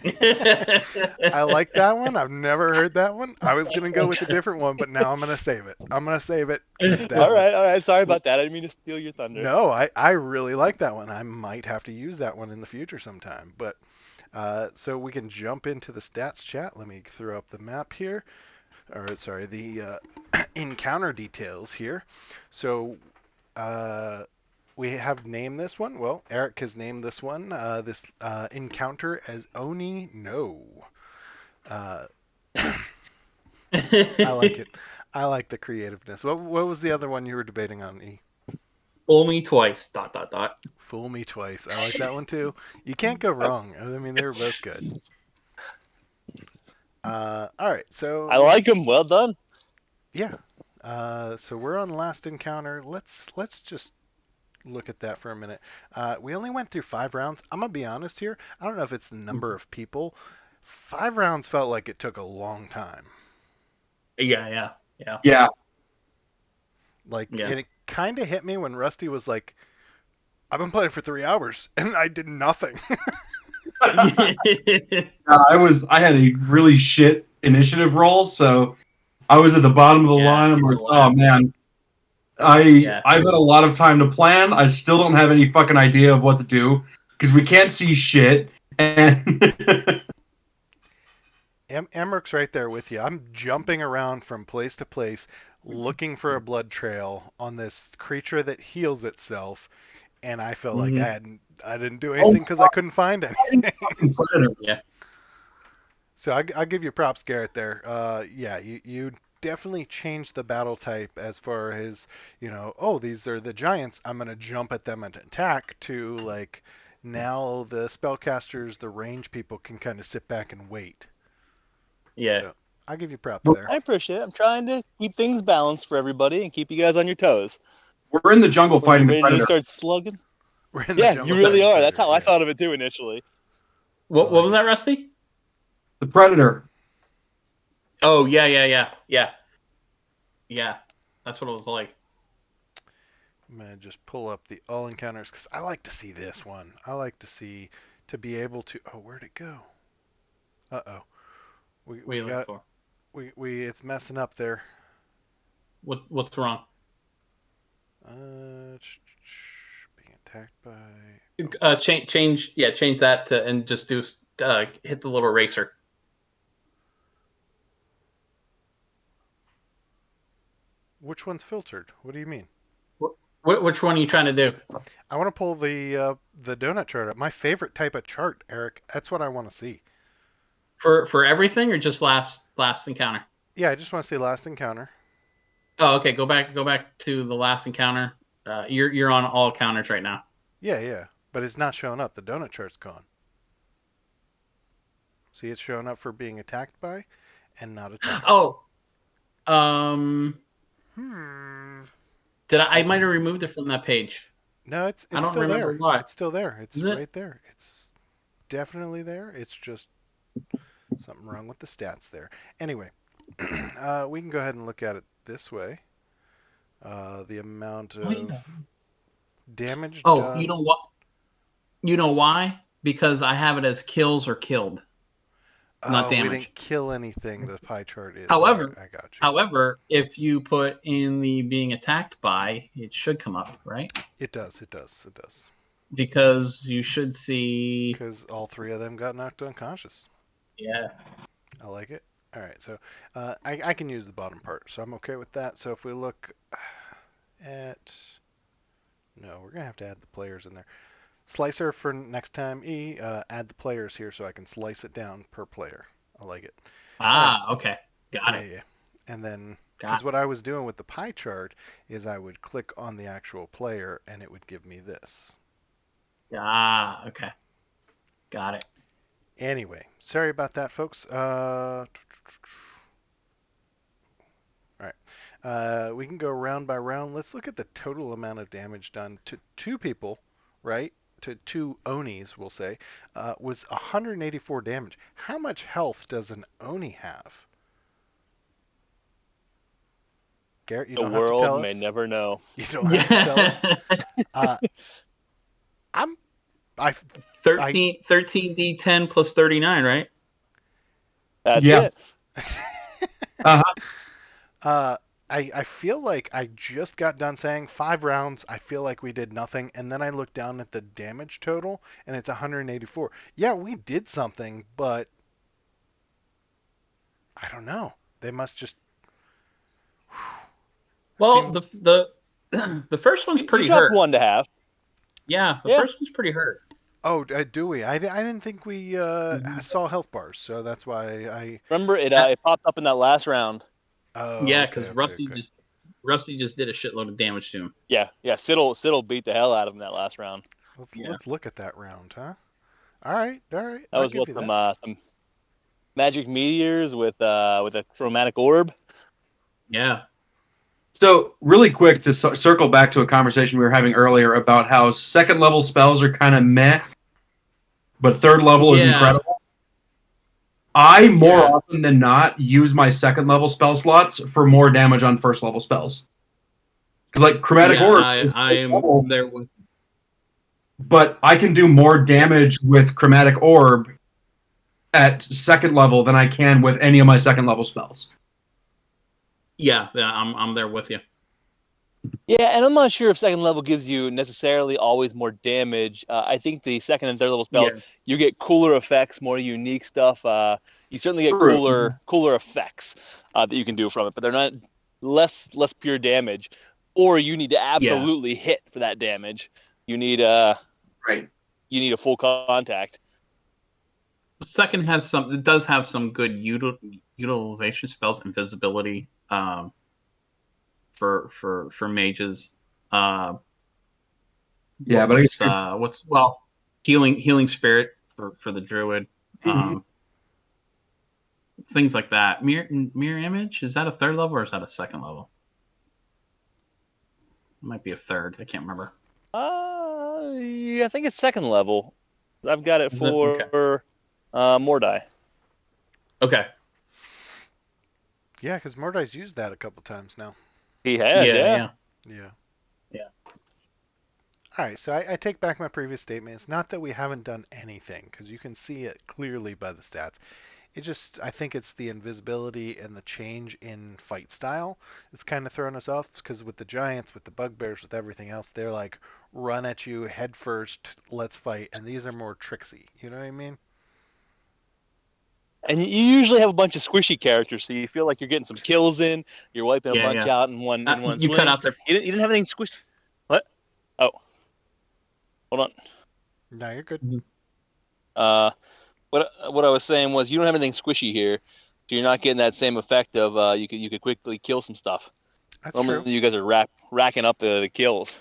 I like that one. I've never heard that one. I was gonna go with a different one, but now I'm gonna save it. All right. Sorry about that. I didn't mean to steal your thunder. No, I really like that one. I might have to use that one in the future sometime, but. So we can jump into the stats chat. Let me throw up the map here. Or sorry, the encounter details here. So we have named this one. Well, Eric has named this one. This encounter as Oni No. I like it. I like the creativeness. What was the other one you were debating on, E? Fool me twice. ... Fool me twice. I like that one too. You can't go wrong. I mean, they were both good. All right, so I like them. Well done. Yeah. So we're on last encounter. Let's just look at that for a minute. We only went through 5 rounds. I'm gonna be honest here. I don't know if it's the number of people. 5 rounds felt like it took a long time. Yeah. And it kind of hit me when Rusty was like, I've been playing for 3 hours and I did nothing. I had a really shit initiative roll, so I was at the bottom of the line. I'm like, oh man, I've had a lot of time to plan. I still don't have any fucking idea of what to do because we can't see shit. And Emmerich right there with you. I'm jumping around from place to place looking for a blood trail on this creature that heals itself, and I feel like I didn't do anything because I couldn't find anything. Predator, yeah. So I give you props, Garrett. There, yeah, you definitely changed the battle type as far as oh, these are the giants. I'm gonna jump at them and attack. To like now the spellcasters, the range people can kind of sit back and wait. Yeah. So I'll give you props there. I appreciate it. I'm trying to keep things balanced for everybody and keep you guys on your toes. We're in the jungle When fighting you're the ready to predator. start slugging. We're in the Yeah, jungle you really fighting are. That's how I predator, thought of it too initially. What like was it. that, Rusty? The predator. Oh, yeah. Yeah, that's what it was like. I'm gonna just pull up the all encounters because I like to see this one. I like to be able to. Oh, where'd it go? Uh-oh. What are We you looking got for? we it's messing up there. What's wrong? Being attacked by. Change that to, and just do hit the little eraser. Which one's filtered? What do you mean? Which one are you trying to do? I want to pull the donut chart up. My favorite type of chart, Eric. That's what I want to see. For everything or just last encounter? Yeah, I just want to see last encounter. Oh, okay. Go back to the last encounter. You're on all counters right now. Yeah, but it's not showing up. The donut chart's gone. See, it's showing up for being attacked by, and not attacked. Oh, Hmm. did I might have removed it from that page. No, it's I don't still remember there. why. It's still there. It's Is it? right there. It's definitely there. It's just something wrong with the stats there. Anyway, we can go ahead and look at it this way. The amount of damage Oh, done. you know what? You know why? Because I have it as kills or killed, not We damage. didn't kill anything. The pie chart is. However, I got you. However, if you put in the being attacked by, it should come up, right? It does. Because you should see. Because all three of them got knocked unconscious. Yeah. I like it. All right, so I can use the bottom part, so I'm okay with that. So if we look at, no, we're gonna have to add the players in there. Slicer for next time. Add the players here so I can slice it down per player. I like it. Okay. Got it. Yeah. And then, because what I was doing with the pie chart is I would click on the actual player and it would give me this. Okay. Got it. Anyway, sorry about that, folks. All right. We can go round by round. Let's look at the total amount of damage done to two people, right? To two Onis, we'll say, was 184 damage. How much health does an Oni have? Garrett, you don't have to tell us. The world may never know. You don't have to tell us. I 13d10 plus 39, right? That's Yeah. it. I feel like I just got done saying 5 rounds. I feel like we did nothing, and then I look down at the damage total, and it's 184. Yeah, we did something, but I don't know. They must just. Well, the first one's pretty you dropped hurt. 1.5. Yeah, the first one's pretty hurt. Oh, do we? I didn't think we saw health bars, so that's why I. Remember, it popped up in that last round. Oh, yeah, okay, because okay. Rusty just did a shitload of damage to him. Yeah. Siddle beat the hell out of him that last round. Let's look at that round, huh? All right. That was what some magic meteors with a chromatic orb. Yeah. So, really quick to circle back to a conversation we were having earlier about how second level spells are kind of meh, but third level is incredible. I, more often than not, use my second level spell slots for more damage on first level spells. Because, like, chromatic orb is I am there with you. But I can do more damage with chromatic orb at second level than I can with any of my second level spells. Yeah, I'm there with you. Yeah, and I'm not sure if second level gives you necessarily always more damage. I think the second and third level spells, Yeah. you get cooler effects, more unique stuff. You certainly get True. cooler effects that you can do from it, but they're not less pure damage. Or you need to Yeah. absolutely hit for that damage. You need Right. you need a full contact. The second has some. It does have some good utilization spells, invisibility, for mages. Yeah, but I guess What's healing spirit for the druid. Um, Things like that. Mirror image, is that a third level or is that a second level? It might be a third. I can't remember. Yeah, I think it's second level. I've got it Is it? Okay. for Mordai. Okay. Yeah, because Mordai's used that a couple times now. He has, Yeah. yeah. Yeah. Yeah. Yeah. All right, so I take back my previous statement. It's not that we haven't done anything, because you can see it clearly by the stats. It just, I think it's the invisibility and the change in fight style that's kind of thrown us off, because with the giants, with the bugbears, with everything else, they're like, run at you head first, let's fight, and these are more tricksy. You know what I mean? And you usually have a bunch of squishy characters, so you feel like you're getting some kills in. You're wiping a Yeah. bunch Yeah. out in one You cut swing. out there. You didn't have anything squishy. What? Oh, hold on. No, you're good. Uh, what I was saying was you don't have anything squishy here, so you're not getting that same effect of you could quickly kill some stuff. That's true. Normally you guys are racking up the kills.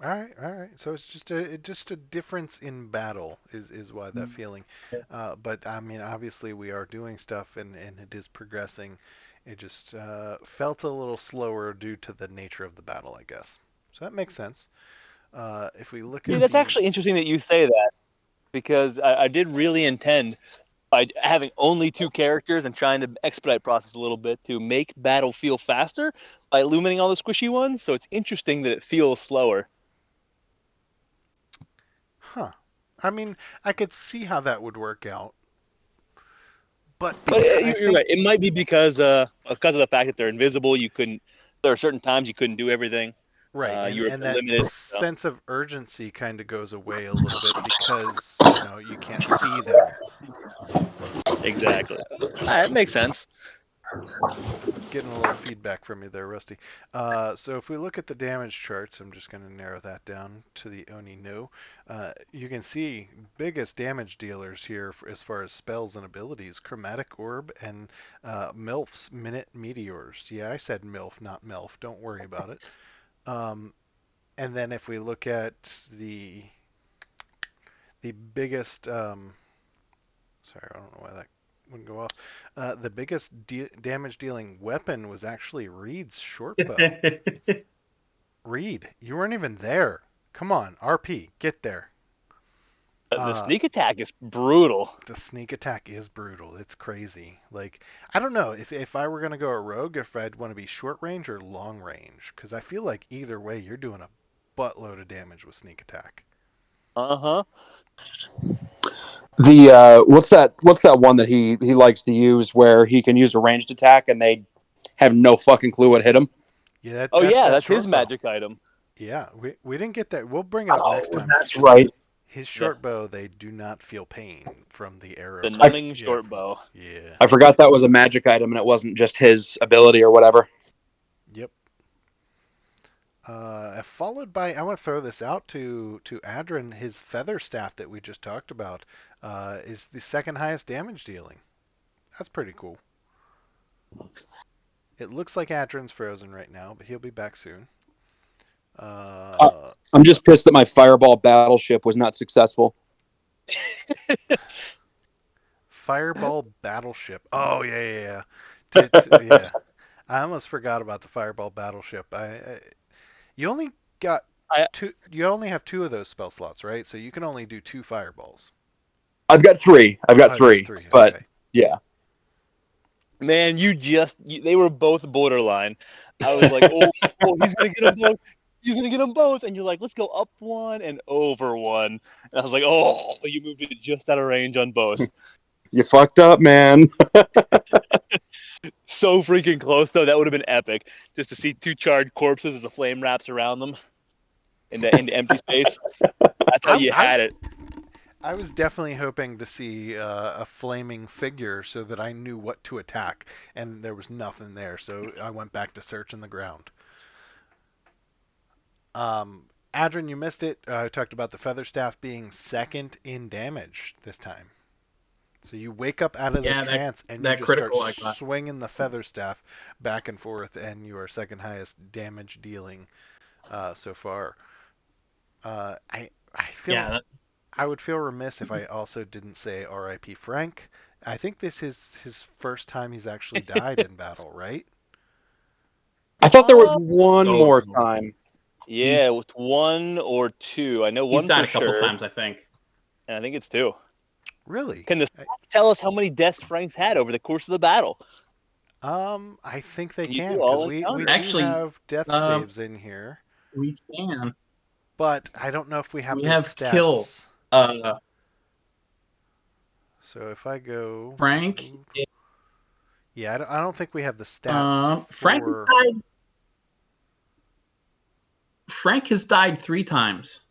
All right, all right. So it's just a difference in battle is why that feeling. But I mean, obviously we are doing stuff and it is progressing. It just felt a little slower due to the nature of the battle, I guess. So that makes sense. If we look Yeah, at that's the actually interesting that you say that because I did really intend by having only two characters and trying to expedite process a little bit to make battle feel faster by illuminating all the squishy ones. So it's interesting that it feels slower. huh. I mean, I could see how that would work out, but But I you're think right. It might be because of the fact that they're invisible. You couldn't. There are certain times you couldn't do everything. right, You were and that limited. So. sense of urgency kind of goes away a little bit because you can't see them. Exactly. That makes sense. Getting a little feedback from you there, Rusty. So if we look at the damage charts, I'm just going to narrow that down to the Oni no. You can see biggest damage dealers here as far as spells and abilities: Chromatic Orb and MILF's Minute Meteors. Yeah, I said MILF, not MILF. Don't worry about it. And then if we look at the biggest, sorry, I don't know why that wouldn't go off. The biggest damage dealing weapon was actually Reed's short bow. Reed, you weren't even there. Come on, RP, get there. The sneak attack is brutal. The sneak attack is brutal. It's crazy. Like, I don't know if I were gonna go a rogue, if I'd want to be short range or long range, because I feel like either way you're doing a buttload of damage with sneak attack. Uh-huh. The what's that one that he likes to use where he can use a ranged attack and they have no fucking clue what hit him? Yeah, That's his short bow. magic item. Yeah, we didn't get that. We'll bring it up next time. That's right. His short bow, they do not feel pain from the arrow. The numbing short bow. Yeah. I forgot that was a magic item and it wasn't just his ability or whatever. Yep. Followed by, I want to throw this out to Adrin. His feather staff that we just talked about is the second highest damage dealing. That's pretty cool. It looks like Adrin's frozen right now, but he'll be back soon. I'm just pissed that my fireball battleship was not successful. Fireball battleship. Oh yeah. Yeah. I almost forgot about the fireball battleship. You only got two. You only have two of those spell slots, right? So you can only do two fireballs. I've got three. Oh, you have three. But Okay. yeah. Man, they were both borderline. I was like, oh, he's gonna get them both. He's gonna get them both, and you're like, let's go up one and over one. And I was like, oh, but you moved it just out of range on both. You fucked up, man. so freaking close, though. That would have been epic. Just to see 2 charred corpses as the flame wraps around them into empty space. I thought you had it. I was definitely hoping to see a flaming figure so that I knew what to attack, and there was nothing there, so I went back to searching the ground. Adrian, you missed it. I talked about the feather staff being second in damage this time. So you wake up out of this trance and you just start swinging the feather staff back and forth, and you are second highest damage dealing so far. I feel I would feel remiss if I also didn't say R.I.P. Frank. I think this is his first time he's actually died in battle, right? I thought there was one more time. Yeah, with 1 or 2. I know one He's died for a couple sure. times, I think. And I think it's 2. Really? Can the stats tell us how many deaths Frank's had over the course of the battle? I think they You can, do all because we do Actually, have death saves in here, We can. but I don't know if we have We those have stats. kills. So if I go Frank. Yeah, I don't think we have the stats. Frank has died. Frank has died 3 times.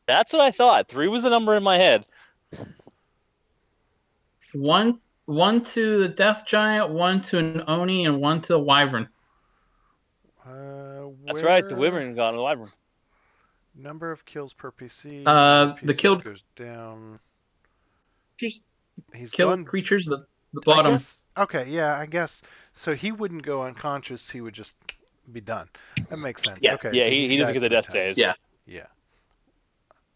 That's what I thought. 3 was the number in my head. One to the Death Giant, 1 to an Oni, and 1 to the Wyvern. That's right. The Wyvern got the Wyvern. Number of kills per PC. The killed goes down. He's killed gone, creatures. The bottom. I guess. So he wouldn't go unconscious. He would just be done. That makes sense. Yeah. Okay. Yeah, so he doesn't get the death saves. Yeah. Yeah.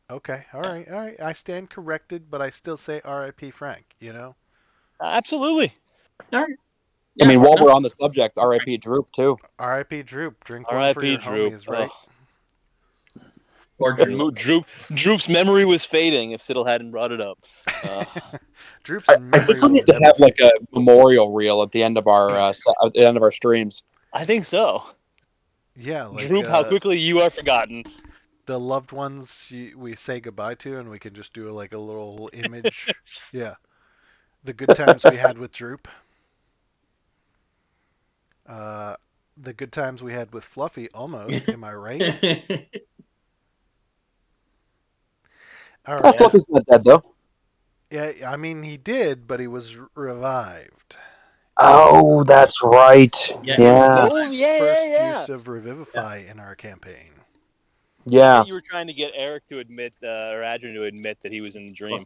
Okay. All right. I stand corrected, but I still say R.I.P. Frank. You know. Absolutely. All right. I mean, while we're on the subject, R.I.P. Droop too. R.I.P. Droop. Drink one for R.I.P. your Droop. homies, right? Or Droop's memory was fading if Siddle hadn't brought it up. Droop's I memory. think we need to have like a memorial reel at the end of our streams. I think so. Yeah, like Droop, how quickly you are forgotten. The loved ones we say goodbye to, and we can just do like a little image. Yeah, the good times we had with Droop. The good times we had with Fluffy, almost. Am I right? All right. Fluffy's not dead though. Yeah, I mean he did, but he was revived. Oh, that's right. Yeah. Oh, yeah. Use of Revivify in our campaign. Yeah. You were trying to get Eric to admit, or Adrian to admit that he was in the dream.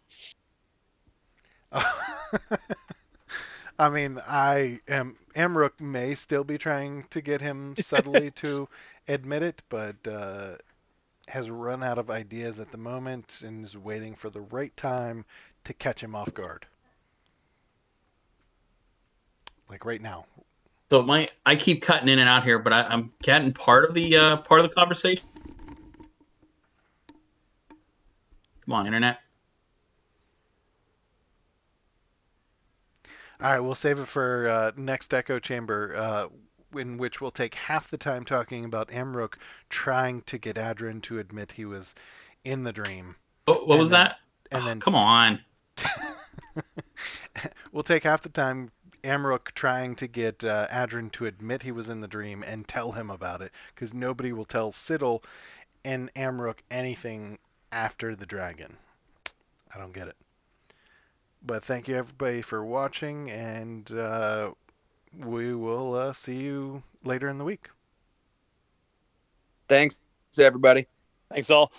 I mean, Amrook may still be trying to get him subtly to admit it, but has run out of ideas at the moment and is waiting for the right time to catch him off guard. Like right now. So I keep cutting in and out here, but I'm getting part of the conversation. Come on, internet. All right, we'll save it for next Echo Chamber, in which we'll take half the time talking about Amrook trying to get Adrian to admit he was in the dream. What was that? And then come on. We'll take half the time Amrook trying to get Adrian to admit he was in the dream and tell him about it, because nobody will tell Siddle and Amrook anything after the dragon. I don't get it. But thank you everybody for watching, and we will see you later in the week. Thanks, everybody. Thanks all.